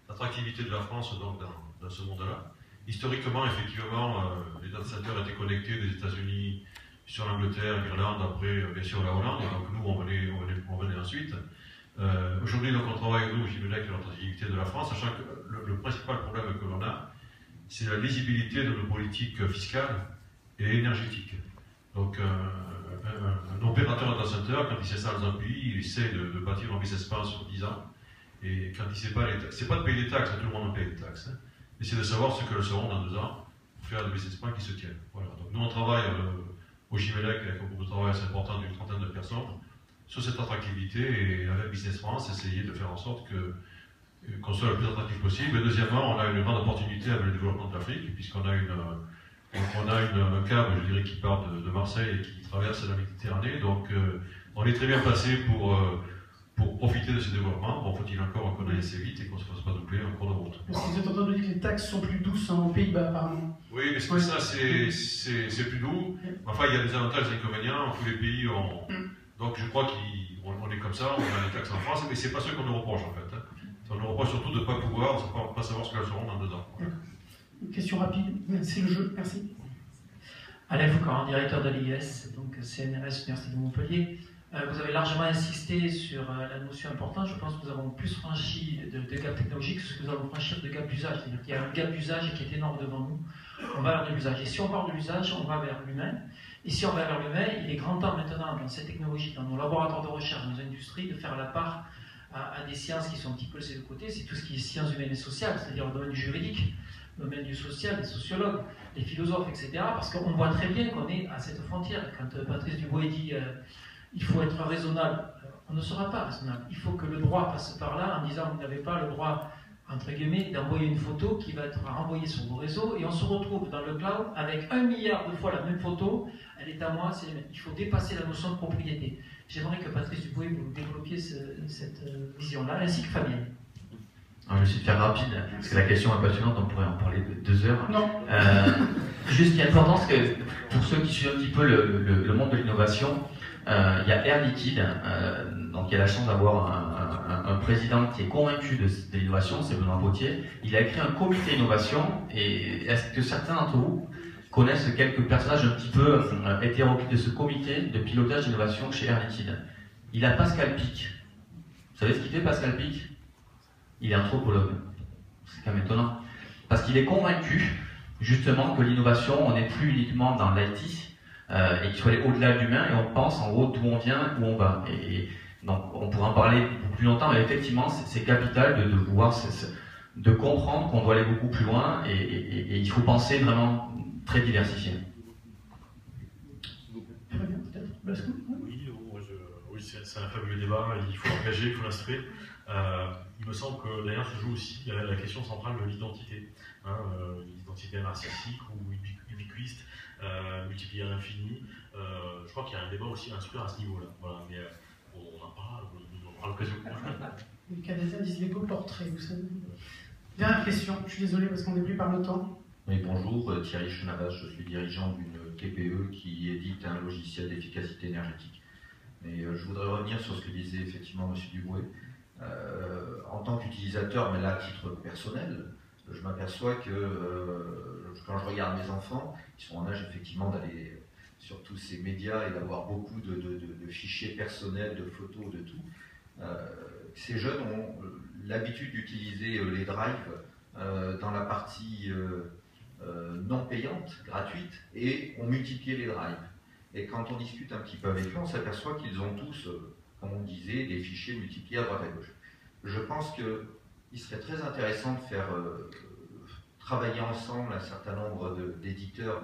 l'attractivité de la France dans ce monde-là. Historiquement, effectivement, les data centers étaient connectés des États-Unis sur l'Angleterre, l'Irlande, après, bien sûr, la Hollande, et donc nous, on venait ensuite. Aujourd'hui, donc, on travaille, nous, j'y avec l'attractivité de la France, sachant que le principal problème que l'on a, c'est la lisibilité de nos politiques fiscales et énergétiques. Donc, un opérateur data center, quand il s'installe dans un pays, il essaie de bâtir un business plan sur 10 ans, et quand il ne sait pas c'est pas de payer des taxes, tout le monde en paye des taxes, mais c'est de savoir ce que le seront dans 2 ans pour faire des business plans qui se tiennent. Voilà. Donc nous on travaille au Gimelec avec un groupe de travail assez important d'une trentaine de personnes sur cette attractivité et avec Business France essayer de faire en sorte qu'on soit le plus attractif possible. Et deuxièmement, on a une grande opportunité avec le développement de l'Afrique puisqu'on a un câble, je dirais, qui part de Marseille et qui traverse la Méditerranée. Donc on est très bien placé pour profiter de ce développement. Bon, faut-il encore qu'on aille assez vite et qu'on ne se fasse pas doubler en cours de route. Parce que vous êtes en train de dire que les taxes sont plus douces aux Pays-Bas, apparemment. Oui, mais ça, c'est plus doux. Enfin, il y a des avantages et des inconvénients. Tous les pays ont. Donc, je crois qu'on est comme ça, on a les taxes en France, mais c'est pas ce qu'on nous reproche, en fait. On nous reproche surtout de ne pas pouvoir, de ne pas savoir ce qu'elles seront dans 2 ans. Voilà. Une question rapide, c'est le jeu, merci. Alain Foucault, directeur de l'IS, donc CNRS, Université de Montpellier. Vous avez largement insisté sur la notion importante. Je pense que nous avons plus franchi de gap technologique que ce que nous allons franchir de gap d'usage. C'est-à-dire qu'il y a un gap d'usage qui est énorme devant nous. On va vers de l'usage. Et si on parle de l'usage, on va vers l'humain. Et si on va vers l'humain, il est grand temps maintenant, dans ces technologies, dans nos laboratoires de recherche, dans nos industries, de faire la part à des sciences qui sont un petit peu laissées de côté. C'est tout ce qui est sciences humaines et sociales, c'est-à-dire le domaine du juridique, le domaine du social, les sociologues, les philosophes, etc. Parce qu'on voit très bien qu'on est à cette frontière. Quand Patrice Dubois dit il faut être raisonnable, on ne sera pas raisonnable. Il faut que le droit passe par là en disant vous n'avez pas le droit, entre guillemets, d'envoyer une photo qui va être renvoyée sur vos réseaux et on se retrouve dans le cloud avec 1 milliard de fois la même photo, elle est à moi, c'est il faut dépasser la notion de propriété. J'aimerais que Patrice Dubois vous développiez cette vision-là, ainsi que Fabien. Alors, je vais essayer de faire rapide, parce que la question est passionnante, on pourrait en parler de 2 heures. Non. Juste, il y a l'important, parce que pour ceux qui suivent un petit peu le monde de l'innovation, il y a Air Liquide, donc il y a la chance d'avoir un président qui est convaincu de l'innovation, c'est Benoît Potier. Il a créé un comité innovation, et est-ce que certains d'entre vous connaissent quelques personnages un petit peu hétéroclites de ce comité de pilotage d'innovation chez Air Liquide? Il a Pascal Pic. Vous savez ce qu'il fait, Pascal Pic? Il est anthropologue. C'est quand même étonnant. Parce qu'il est convaincu, justement, que l'innovation, on n'est plus uniquement dans l'IT, et qu'il faut aller au-delà de l'humain, et on pense en gros d'où on vient, où on va. Et donc, on pourra en parler beaucoup plus longtemps, mais effectivement, c'est capital de pouvoir, de comprendre qu'on doit aller beaucoup plus loin, et il faut penser vraiment très diversifié. Oui, c'est un fabuleux débat, il faut l'engager, il faut l'instruire. Il me semble que d'ailleurs se joue aussi la question centrale de l'identité, l'identité narcissique ou ubiquiste, multipliée à l'infini. Je crois qu'il y a un débat aussi à instruire à ce niveau-là. Voilà, mais on en parlera, on aura l'occasion. Les Canadiens disent les beaux portraits, vous savez. Dernière question, je suis désolé parce qu'on est pris par le temps. Oui, bonjour, Thierry Chenavas, je suis dirigeant d'une TPE qui édite un logiciel d'efficacité énergétique. Et je voudrais revenir sur ce que disait effectivement M. Duboué. En tant qu'utilisateur, mais là à titre personnel, je m'aperçois que quand je regarde mes enfants, ils sont en âge effectivement d'aller sur tous ces médias et d'avoir beaucoup de fichiers personnels, de photos, de tout. Ces jeunes ont l'habitude d'utiliser les drives dans la partie non payante, gratuite, et on multiplie les drives. Et quand on discute un petit peu avec eux, on s'aperçoit qu'ils ont tous, comme on disait, des fichiers multipliés à droite à gauche. Je pense qu'il serait très intéressant de faire travailler ensemble un certain nombre d'éditeurs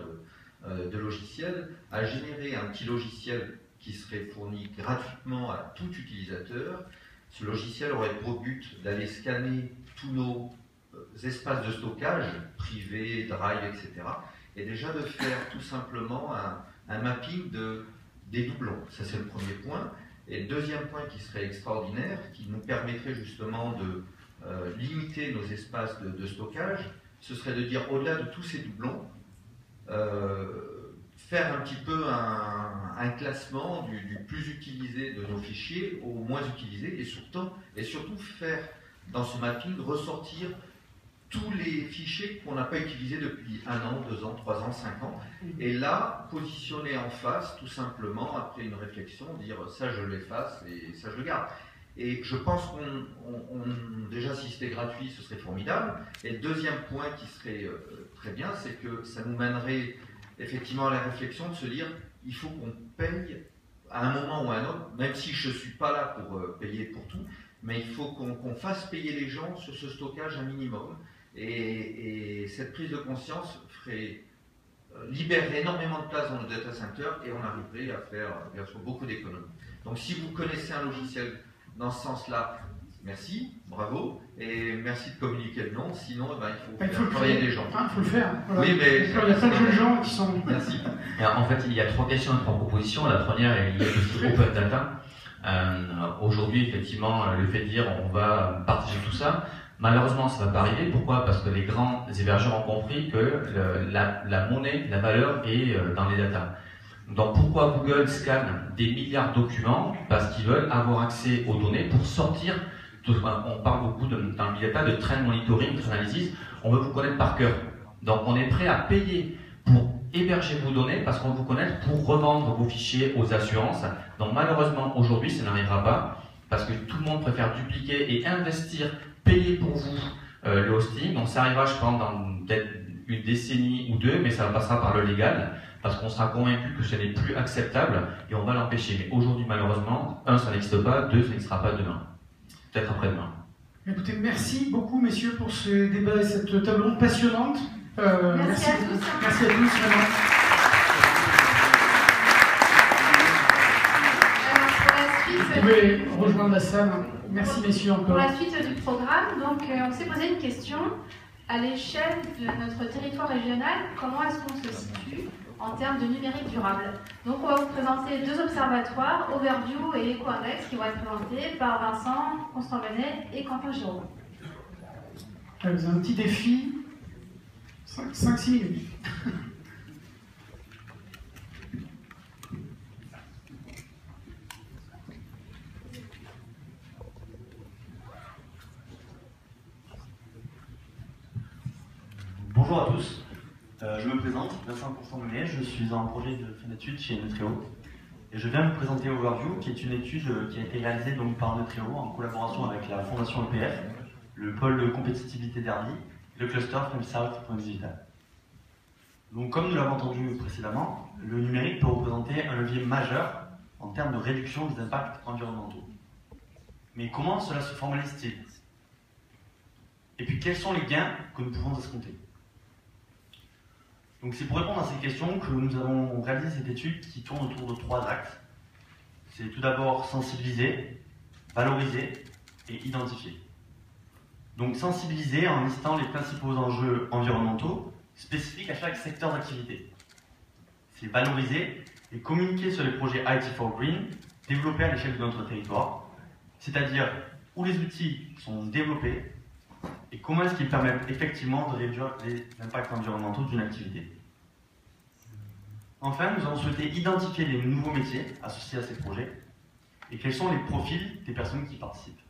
de logiciels à générer un petit logiciel qui serait fourni gratuitement à tout utilisateur. Ce logiciel aurait pour but d'aller scanner tous nos espaces de stockage, privés, drive, etc. Et déjà de faire tout simplement un mapping des doublons. Ça, c'est le premier point. Et le deuxième point qui serait extraordinaire, qui nous permettrait justement de limiter nos espaces de stockage, ce serait de dire, au-delà de tous ces doublons, faire un petit peu un classement du plus utilisé de nos fichiers au moins utilisé, et surtout faire dans ce mapping ressortir tous les fichiers qu'on n'a pas utilisés depuis 1 an, 2 ans, 3 ans, 5 ans, et là, positionner en face, tout simplement, après une réflexion, dire ça je l'efface et ça je le garde. Et je pense déjà si c'était gratuit, ce serait formidable. Et le deuxième point qui serait très bien, c'est que ça nous mènerait effectivement à la réflexion de se dire, il faut qu'on paye à un moment ou à un autre, même si je ne suis pas là pour payer pour tout, mais il faut qu'on fasse payer les gens sur ce stockage un minimum. Et cette prise de conscience libérerait énormément de place dans le data center et on arriverait à faire bien sûr beaucoup d'économies. Donc si vous connaissez un logiciel dans ce sens-là, merci, bravo, et merci de communiquer le nom, sinon il faut travailler des gens. Il faut le faire. Voilà. Oui, mais il y a plein de jeunes gens qui sont... Merci. En fait, il y a 3 questions et 3 propositions. La première est liée à Open Data. Aujourd'hui, effectivement, le fait de dire on va partager tout ça, malheureusement, ça ne va pas arriver. Pourquoi? Parce que les grands hébergeurs ont compris que la monnaie, la valeur est dans les datas. Donc pourquoi Google scanne des milliards de documents? Parce qu'ils veulent avoir accès aux données pour sortir. On parle beaucoup dans le data de trend monitoring, trend analysis. On veut vous connaître par cœur. Donc on est prêt à payer pour héberger vos données parce qu'on veut vous connaître pour revendre vos fichiers aux assurances. Donc malheureusement aujourd'hui ça n'arrivera pas parce que tout le monde préfère dupliquer et investir, payer pour vous le hosting. Donc ça arrivera je pense dans peut-être une décennie ou 2, mais ça passera par le légal parce qu'on sera convaincu que ce n'est plus acceptable et on va l'empêcher. Mais aujourd'hui malheureusement, 1 ça n'existe pas, 2 ça n'existera pas demain. Peut-être après-demain. Écoutez, merci beaucoup messieurs pour ce débat et cette table ronde passionnante. Merci à tous. Merci à tous, vraiment. Alors, pour la suite, vous pouvez rejoindre la salle. Merci messieurs encore. Pour la suite du programme, donc, on s'est posé une question. À l'échelle de notre territoire régional, comment est-ce qu'on se situe en termes de numérique durable? Donc on va vous présenter 2 observatoires, Overview et EcoIndex, qui vont être présentés par Vincent, Constant Benet et Quentin Giraud. C'est un petit défi, 5-6 minutes. Bonjour à tous, je me présente, Vincent Constantinet, je suis en projet de fin d'études chez Nutreo et je viens vous présenter Overview, qui est une étude qui a été réalisée donc par Nutreo en collaboration avec la Fondation EPF, le pôle de compétitivité d'Arly et le cluster From South Digital. Donc comme nous l'avons entendu précédemment, le numérique peut représenter un levier majeur en termes de réduction des impacts environnementaux. Mais comment cela se formalise-t-il? Et puis quels sont les gains que nous pouvons escompter? Donc c'est pour répondre à ces questions que nous avons réalisé cette étude qui tourne autour de 3 axes. C'est tout d'abord sensibiliser, valoriser et identifier. Donc sensibiliser en listant les principaux enjeux environnementaux spécifiques à chaque secteur d'activité. C'est valoriser et communiquer sur les projets IT4Green développés à l'échelle de notre territoire, c'est-à-dire où les outils sont développés et comment est-ce qu'ils permettent effectivement de réduire les impacts environnementaux d'une activité. Enfin, nous avons souhaité identifier les nouveaux métiers associés à ces projets et quels sont les profils des personnes qui participent.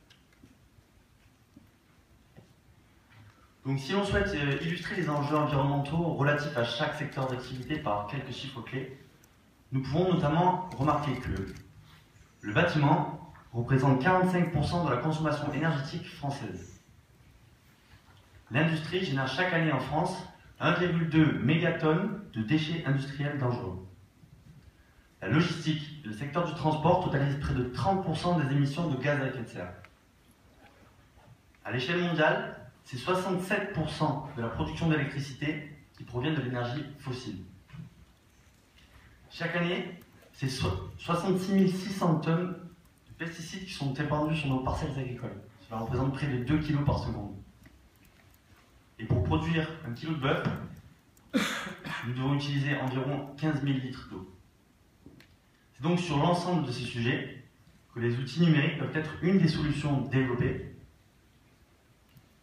Donc si on souhaite illustrer les enjeux environnementaux relatifs à chaque secteur d'activité par quelques chiffres clés, nous pouvons notamment remarquer que le bâtiment représente 45% de la consommation énergétique française. L'industrie génère chaque année en France 1,2 mégatonnes de déchets industriels dangereux. La logistique et le secteur du transport totalisent près de 30% des émissions de gaz à effet de serre. À l'échelle mondiale, c'est 67% de la production d'électricité qui provient de l'énergie fossile. Chaque année, c'est 66 600 tonnes de pesticides qui sont épandus sur nos parcelles agricoles. Cela représente près de 2 kg par seconde. Et pour produire 1 kg de bœuf, nous devons utiliser environ 15 000 litres d'eau. C'est donc sur l'ensemble de ces sujets que les outils numériques peuvent être une des solutions développées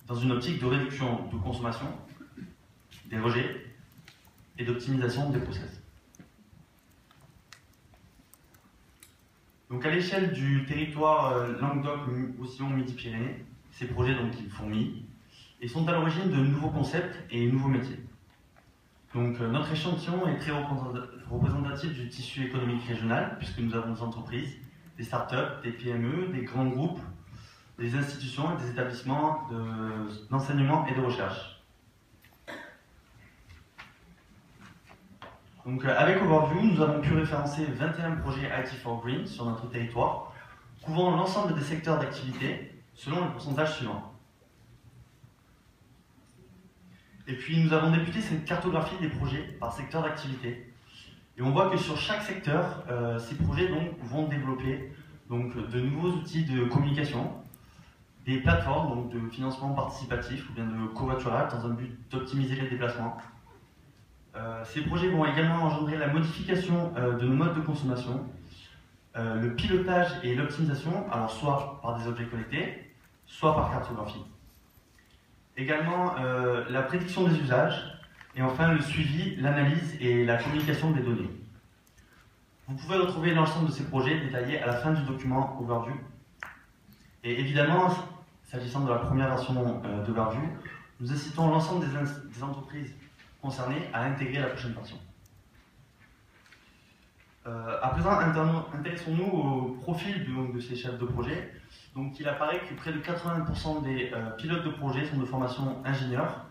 dans une optique de réduction de consommation, des rejets et d'optimisation des process. Donc à l'échelle du territoire Languedoc-Roussillon-Midi-Pyrénées, ces projets donc ils fourmillent et sont à l'origine de nouveaux concepts et nouveaux métiers. Donc notre échantillon est très représentatif du tissu économique régional, puisque nous avons des entreprises, des startups, des PME, des grands groupes, des institutions et des établissements d'enseignement et de recherche. Donc avec Overview, nous avons pu référencer 21 projets IT4Green sur notre territoire, couvrant l'ensemble des secteurs d'activité selon le pourcentage suivant. Et puis nous avons débuté cette cartographie des projets par secteur d'activité. Et on voit que sur chaque secteur, ces projets donc, vont développer donc, de nouveaux outils de communication, des plateformes donc, de financement participatif ou bien de covoiturage dans un but d'optimiser les déplacements. Ces projets vont également engendrer la modification de nos modes de consommation, le pilotage et l'optimisation, alors soit par des objets connectés, soit par cartographie. Également la prédiction des usages, et enfin le suivi, l'analyse et la communication des données. Vous pouvez retrouver l'ensemble de ces projets détaillés à la fin du document Overview. Et évidemment, s'agissant de la première version d'Overview, nous incitons l'ensemble des entreprises concernées à intégrer la prochaine version. À présent, intéressons-nous au profil de ces chefs de projet. Donc, il apparaît que près de 80% des pilotes de projet sont de formation ingénieurs.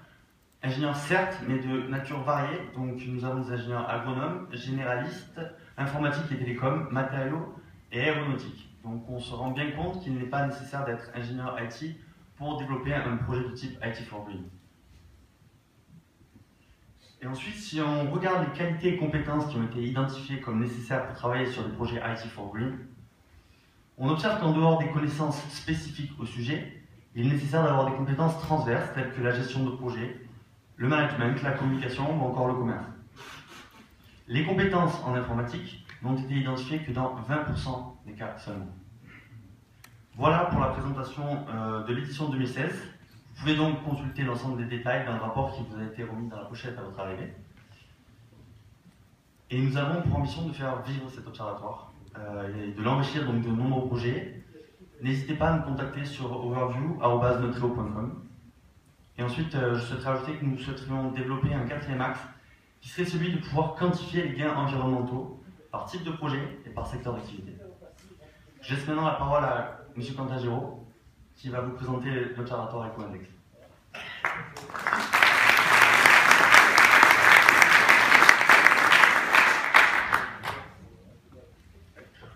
Ingénieurs certes, mais de nature variée. Donc, nous avons des ingénieurs agronomes, généralistes, informatique et télécom, matériaux et aéronautique. Donc, on se rend bien compte qu'il n'est pas nécessaire d'être ingénieur IT pour développer un projet de type IT4Green. Et ensuite, si on regarde les qualités et compétences qui ont été identifiées comme nécessaires pour travailler sur des projets IT4Green, on observe qu'en dehors des connaissances spécifiques au sujet, il est nécessaire d'avoir des compétences transverses telles que la gestion de projet, le management, la communication ou encore le commerce. Les compétences en informatique n'ont été identifiées que dans 20% des cas seulement. Voilà pour la présentation de l'édition 2016. Vous pouvez donc consulter l'ensemble des détails dans le rapport qui vous a été remis dans la pochette à votre arrivée. Et nous avons pour ambition de faire vivre cet observatoire et de l'enrichir donc de nombreux projets. N'hésitez pas à nous contacter sur overview@notreo.com. Et ensuite, je souhaiterais ajouter que nous souhaiterions développer un 4e axe qui serait celui de pouvoir quantifier les gains environnementaux par type de projet et par secteur d'activité. Je laisse maintenant la parole à M. Cantagiro qui va vous présenter l'observatoire Ecoindex.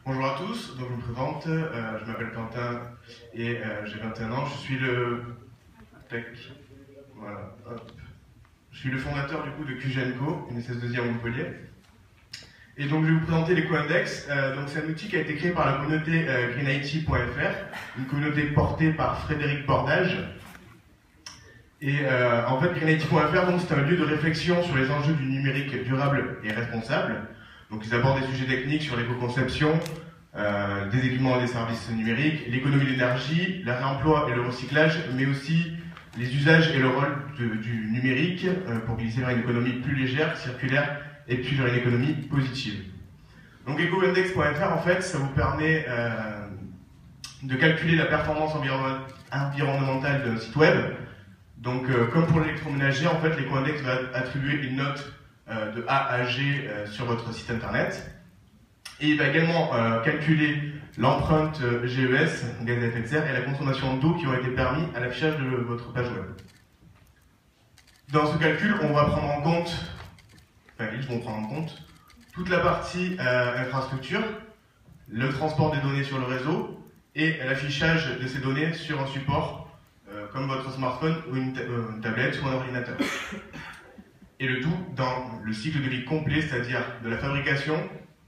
Bonjour à tous, donc je me présente, je m'appelle Quentin et j'ai 21 ans, je suis le Je suis le fondateur du coup de QGenco, une SS2I à Montpellier. Et donc je vais vous présenter l'Ecoindex. Donc c'est un outil qui a été créé par la communauté greenIT.fr, une communauté portée par Frédéric Bordage. Et en fait greenIT.fr c'est un lieu de réflexion sur les enjeux du numérique durable et responsable. Donc ils abordent des sujets techniques sur l'éco-conception, des équipements et des services numériques, l'économie de l'énergie, le réemploi et le recyclage, mais aussi les usages et le rôle du numérique pour glisser vers une économie plus légère, circulaire et puis vers une économie positive. Donc Ecoindex.fr en fait ça vous permet de calculer la performance environnementale d'un site web. Donc comme pour l'électroménager en fait l'Ecoindex va attribuer une note de A à G sur votre site internet. Et il va également calculer l'empreinte GES, gaz à effet de serre, et la consommation d'eau qui ont été permis à l'affichage de votre page web. Dans ce calcul, on va prendre en compte, ils vont prendre en compte toute la partie infrastructure, le transport des données sur le réseau et l'affichage de ces données sur un support comme votre smartphone ou une tablette ou un ordinateur. Et le tout dans le cycle de vie complet, c'est-à-dire de la fabrication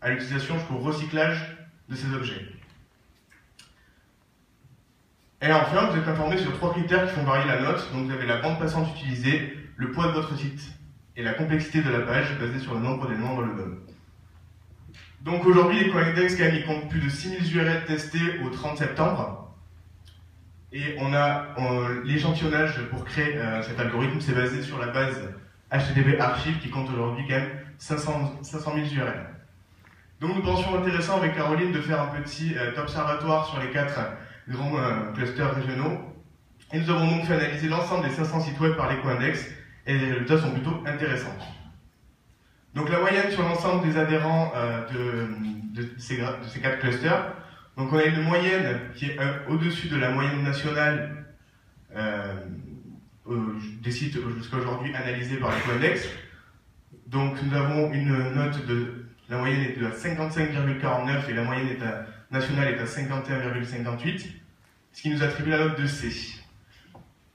à l'utilisation jusqu'au recyclage de ces objets. Et enfin, vous êtes informé sur 3 critères qui font varier la note. Donc vous avez la bande passante utilisée, le poids de votre site et la complexité de la page basée sur le nombre d'éléments dans le DOM. Donc aujourd'hui, l'Ecoindex compte plus de 6000 URL testés au 30 septembre. Et on a l'échantillonnage pour créer cet algorithme, c'est basé sur la base HTTP Archive qui compte aujourd'hui quand même 500 000 URL. Donc nous pensions intéressant avec Caroline de faire un petit observatoire sur les 4 grands clusters régionaux. Et nous avons donc fait analyser l'ensemble des 500 sites web par l'Ecoindex et les résultats sont plutôt intéressants. Donc la moyenne sur l'ensemble des adhérents de ces 4 clusters, donc on a une moyenne qui est au-dessus de la moyenne nationale des sites jusqu'à aujourd'hui analysés par l'Ecoindex. Donc nous avons une note de... La moyenne est de 55,49 et la moyenne nationale est à 51,58, ce qui nous attribue la note de C.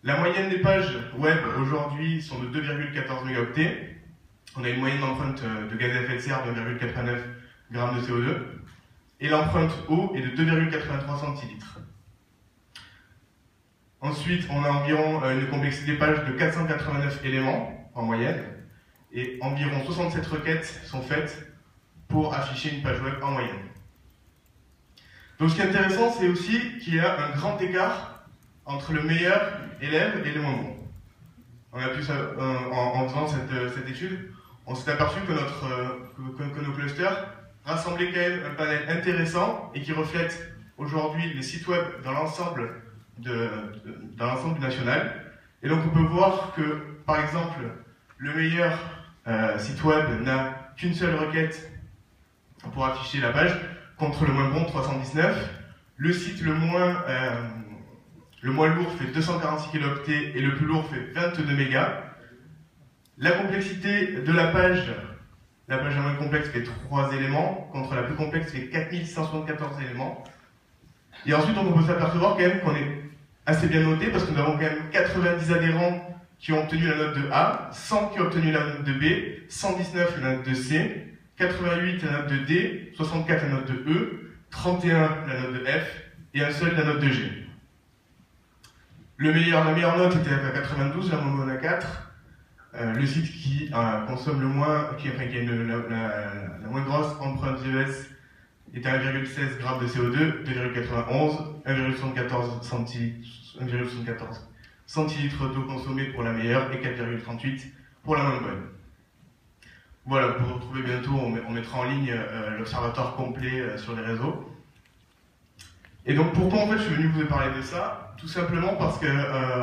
La moyenne des pages web aujourd'hui sont de 2,14 mégaoctets. On a une moyenne d'empreinte de gaz à effet de serre de 1,89 g de CO2. Et l'empreinte eau est de 2,83 centilitres. Ensuite, on a environ une complexité page de 489 éléments en moyenne. Et environ 67 requêtes sont faites pour afficher une page web en moyenne. Donc ce qui est intéressant, c'est aussi qu'il y a un grand écart entre le meilleur élève et le moins bon. On a pu, en faisant cette étude, on s'est aperçu que nos clusters rassemblaient quand même un panel intéressant et qui reflète aujourd'hui les sites web dans l'ensemble du national. Et donc on peut voir que, par exemple, le meilleur site web n'a qu'une seule requête pour afficher la page, contre le moins bon 319. Le site le moins lourd fait 246 kilooctets et le plus lourd fait 22 mégas. La complexité de la page la moins complexe fait 3 éléments, contre la plus complexe fait 4174 éléments. Et ensuite on peut s'apercevoir quand même qu'on est assez bien noté parce que nous avons quand même 90 adhérents qui ont obtenu la note de A, 100 qui ont obtenu la note de B, 119 la note de C, 88 la note de D, 64 la note de E, 31 la note de F et un seul la note de G. La meilleure note était à 92, la moins bonne à 4. Le site qui consomme le moins, qui a la moins grosse empreinte GES est à 1,16 g de CO2, 2,91, 1,74 centilitres d'eau consommée pour la meilleure et 4,38 pour la moins bonne. Voilà, vous pourrez retrouver bientôt, on mettra en ligne l'observatoire complet sur les réseaux. Et donc pourquoi en fait je suis venu vous parler de ça? Tout simplement parce que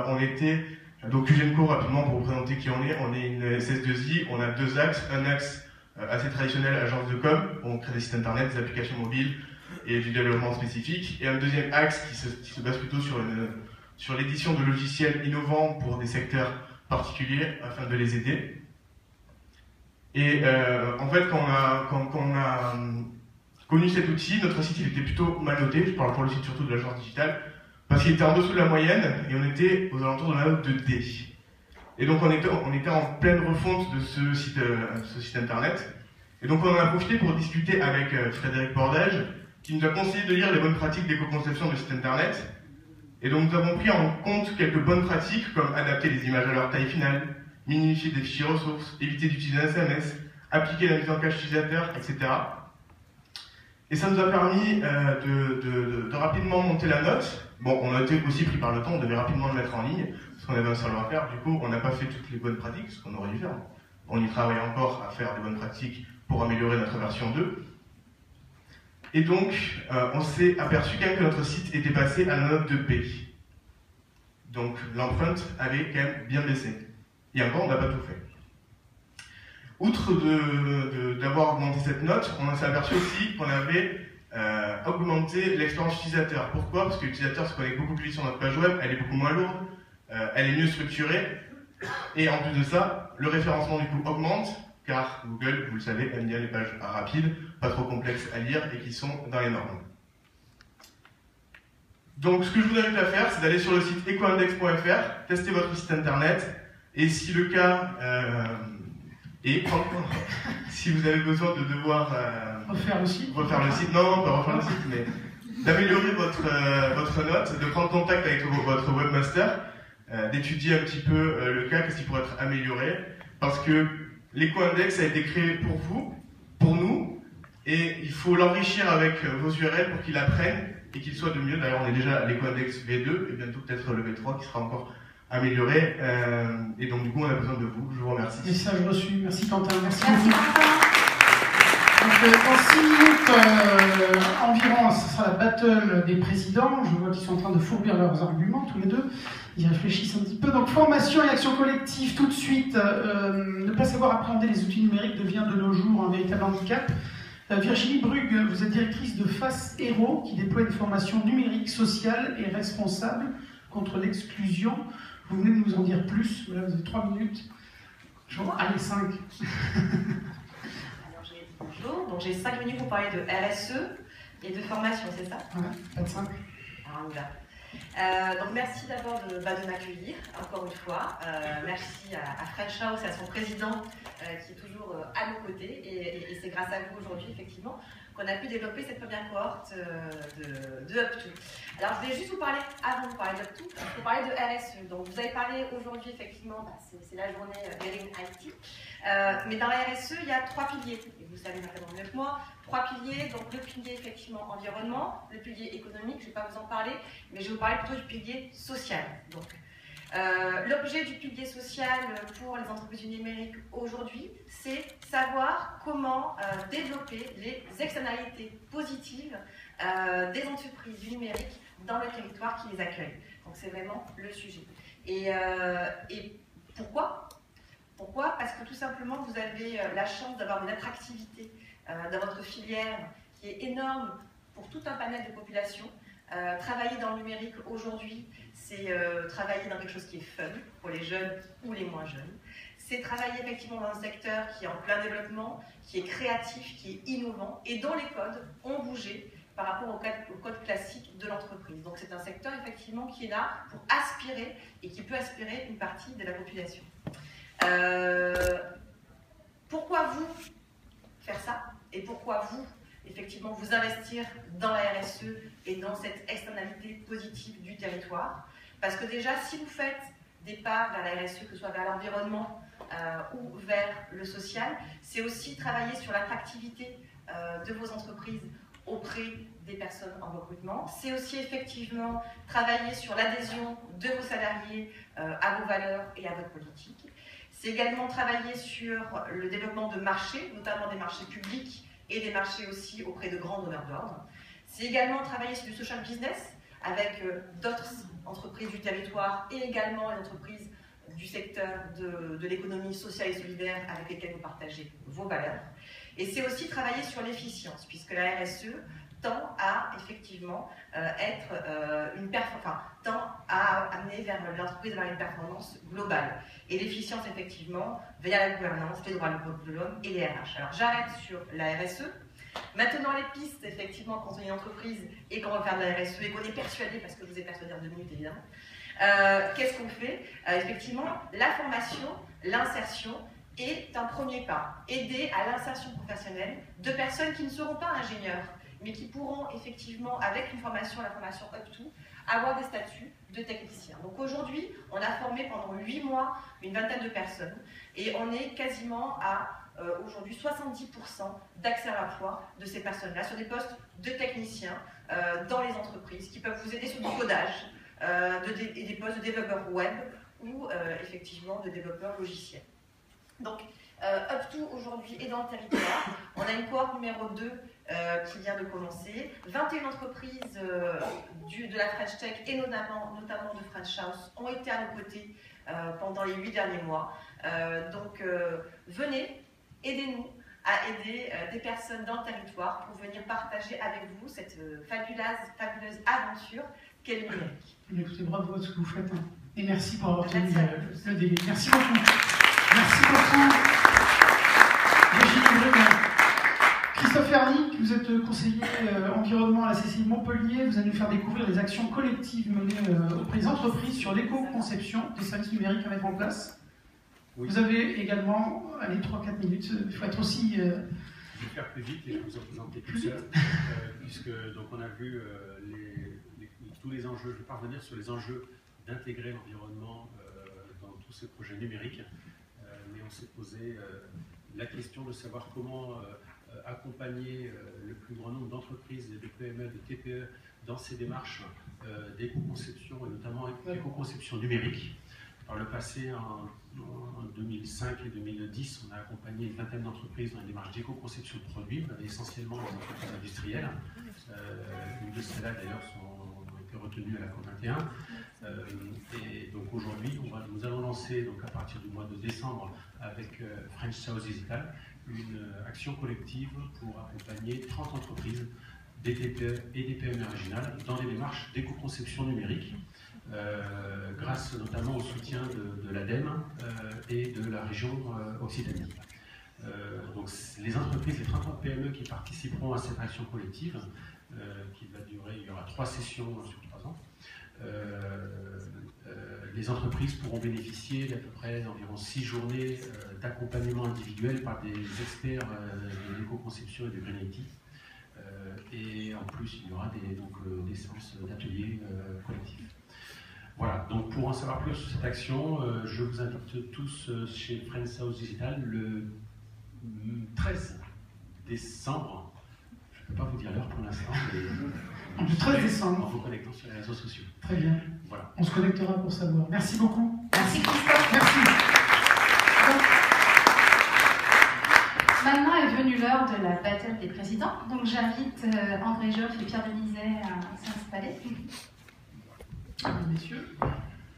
on était, donc Ugenco rapidement pour vous présenter qui on est une SS2I, on a deux axes, un axe assez traditionnel, agence de com, on crée des sites internet, des applications mobiles et du développement spécifique, et un deuxième axe qui se base plutôt sur l'édition de logiciels innovants pour des secteurs particuliers afin de les aider. Et en fait, quand on a connu cet outil, notre site il était plutôt mal noté, je parle pour le site surtout de l'agence digitale, parce qu'il était en dessous de la moyenne et on était aux alentours de la note de D. Et donc on était en pleine refonte de ce site internet. Et donc on en a profité pour discuter avec Frédéric Bordage, qui nous a conseillé de lire les bonnes pratiques d'éco-conception de site internet. Et donc nous avons pris en compte quelques bonnes pratiques comme adapter les images à leur taille finale, minifier des fichiers ressources, éviter d'utiliser un SMS, appliquer la mise en cache utilisateur, etc. Et ça nous a permis de rapidement monter la note. Bon, on a été aussi pris par le temps, on devait rapidement le mettre en ligne, parce qu'on avait un savoir-faire. Du coup, on n'a pas fait toutes les bonnes pratiques, ce qu'on aurait dû faire. On y travaille encore à faire des bonnes pratiques pour améliorer notre version 2. Et donc, on s'est aperçu quand même que notre site était passé à la note de B. Donc, l'empreinte avait quand même bien baissé. Et encore, on n'a pas tout fait. Outre d'avoir augmenté cette note, on s'est aperçu aussi qu'on avait augmenté l'expérience utilisateur. Pourquoi? Parce que l'utilisateur se connecte beaucoup plus vite sur notre page web, elle est beaucoup moins lourde, elle est mieux structurée, et en plus de ça, le référencement du coup augmente, car Google, vous le savez, aime bien les pages rapides, pas trop complexes à lire et qui sont dans les normes. Donc ce que je vous invite à faire, c'est d'aller sur le site ecoindex.fr, tester votre site internet, et si le cas si vous avez besoin de devoir refaire le site, non, pas refaire le site, mais d'améliorer votre note, de prendre contact avec votre webmaster, d'étudier un petit peu le cas, qu'est-ce qui pourrait être amélioré, parce que l'Ecoindex a été créé pour vous, pour nous, et il faut l'enrichir avec vos URL pour qu'il apprenne et qu'il soit de mieux. D'ailleurs, on est déjà à l'Ecoindex V2 et bientôt peut-être le V3 qui sera encore amélioré. Et donc, du coup, on a besoin de vous. Je vous remercie. Message reçu. Merci Quentin. Merci beaucoup. Donc, en 6 minutes environ, ce sera la battle des présidents. Je vois qu'ils sont en train de fourbir leurs arguments, tous les deux. Ils réfléchissent un petit peu. Donc, formation et action collective, tout de suite. Ne pas savoir appréhender les outils numériques devient de nos jours un véritable handicap. Virginie Brugge, vous êtes directrice de Face Héros, qui déploie une formation numérique, sociale et responsable contre l'exclusion. Vous venez de nous en dire plus. Voilà, vous avez 3 minutes. Allez, 5. Bonjour, donc j'ai 5 minutes pour parler de RSE et de formation, c'est ça? Ouais, pas de 5. Alors on y va. Donc merci d'abord de m'accueillir, encore une fois. Merci à Fred Schaus et à son président qui est toujours à nos côtés. Et c'est grâce à vous aujourd'hui, effectivement, qu'on a pu développer cette première cohorte de Up2. Alors je vais juste vous parler, avant de parler d'Up2, vous parler de RSE. Donc vous avez parlé aujourd'hui, effectivement, c'est la journée Erin IT. Mais dans la RSE, il y a 3 piliers. Et vous savez certainement mieux que moi. 3 piliers, donc le pilier effectivement environnement, le pilier économique, je ne vais pas vous en parler, mais je vais vous parler plutôt du pilier social. Donc, l'objet du pilier social pour les entreprises du numérique aujourd'hui, c'est savoir comment développer les externalités positives des entreprises du numérique dans le territoire qui les accueille. Donc c'est vraiment le sujet. Et pourquoi ? Pourquoi ? Parce que tout simplement, vous avez la chance d'avoir une attractivité dans votre filière qui est énorme pour tout un panel de populations. Travailler dans le numérique aujourd'hui, c'est travailler dans quelque chose qui est fun pour les jeunes ou les moins jeunes. C'est travailler effectivement dans un secteur qui est en plein développement, qui est créatif, qui est innovant et dont les codes ont bougé par rapport au code classique de l'entreprise. Donc c'est un secteur effectivement qui est là pour aspirer et qui peut aspirer une partie de la population. Pourquoi vous faire ça et pourquoi vous effectivement vous investir dans la RSE et dans cette externalité positive du territoire? Parce que déjà, si vous faites des pas vers la RSE, que ce soit vers l'environnement ou vers le social, c'est aussi travailler sur l'attractivité de vos entreprises auprès des personnes en recrutement. C'est aussi effectivement travailler sur l'adhésion de vos salariés à vos valeurs et à votre politique. C'est également travailler sur le développement de marchés, notamment des marchés publics et des marchés aussi auprès de grands donneurs d'ordre. C'est également travailler sur du social business avec d'autres entreprises du territoire et également les entreprises du secteur de l'économie sociale et solidaire avec lesquelles vous partagez vos valeurs. Et c'est aussi travailler sur l'efficience, puisque la RSE tend à effectivement tend à amener vers l'entreprise vers une performance globale. Et l'efficience, effectivement, via la gouvernance, les droits de l'homme et les RH. Alors j'arrête sur la RSE. Maintenant, les pistes, effectivement, quand on est une entreprise et qu'on va faire de la RSE et qu'on est persuadé, parce que je vous ai persuadé en 2 minutes évidemment, qu'est-ce qu'on fait? Effectivement, la formation, l'insertion est un premier pas. Aider à l'insertion professionnelle de personnes qui ne seront pas ingénieurs, mais qui pourront effectivement, avec une formation, la formation Up2, avoir des statuts de technicien. Donc aujourd'hui, on a formé pendant 8 mois une vingtaine de personnes et on est quasiment à aujourd'hui 70% d'accès à l'emploi de ces personnes-là sur des postes de techniciens dans les entreprises qui peuvent vous aider sur du codage et des postes de développeurs web ou effectivement de développeurs logiciels. Donc Up2 aujourd'hui est dans le territoire. On a une cohorte numéro 2 qui vient de commencer. 21 entreprises de la French Tech et notamment de French House ont été à nos côtés pendant les 8 derniers mois. Donc venez, aidez-nous à aider des personnes dans le territoire pour venir partager avec vous cette fabuleuse aventure qu'est le numérique. Écoutez, bravo à ce que vous faites et merci pour avoir tenu le délai. Merci beaucoup. Merci beaucoup. Christophe Herny, vous êtes conseiller environnement à la CCI Montpellier, vous allez nous faire découvrir les actions collectives menées auprès des entreprises sur l'éco-conception des services numériques à mettre en place. Oui. Vous avez également, allez, 3-4 minutes, il faut être aussi... Je vais faire plus vite et je vais vous en présenter tout seul, puisque donc, on a vu tous les enjeux, je vais parvenir sur les enjeux d'intégrer l'environnement dans tous ces projets numériques, mais on s'est posé la question de savoir comment accompagner le plus grand nombre d'entreprises, de PME, de TPE dans ces démarches d'éco-conception et notamment d'éco-conception numérique. Par le passé, en 2005 et 2010, on a accompagné une vingtaine d'entreprises dans les démarches d'éco-conception de produits, essentiellement les entreprises industrielles. Une de celles-là d'ailleurs ont été retenues à la COP21. Et donc aujourd'hui, nous allons lancer donc, à partir du mois de décembre avec French South Digital une action collective pour accompagner 30 entreprises, des TPE et des PME régionales dans les démarches d'éco-conception numérique, grâce notamment au soutien de l'ADEME et de la région Occitanie. Donc les entreprises, les 30 PME qui participeront à cette action collective, qui va durer, il y aura 3 sessions sur 3 ans, les entreprises pourront bénéficier d'à peu près d'environ 6 journées d'accompagnement individuel par des experts de l'éco-conception et de Green IT. Et en plus, il y aura des séances d'ateliers collectifs. Voilà, donc pour en savoir plus sur cette action, je vous invite tous chez French South Digital le 13 décembre. Je ne peux pas vous dire l'heure pour l'instant, mais le 13 décembre. En vous connectant sur les réseaux sociaux. Très bien. Voilà. On se connectera pour savoir. Merci beaucoup. Merci Christophe. Merci. Maintenant est venue l'heure de la battle des présidents. Donc j'invite André Joff et Pierre Denizet à s'installer. Messieurs.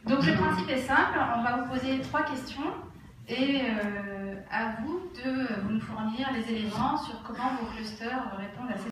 Donc le principe est simple, on va vous poser 3 questions et à vous de nous fournir les éléments sur comment vos clusters répondent à ces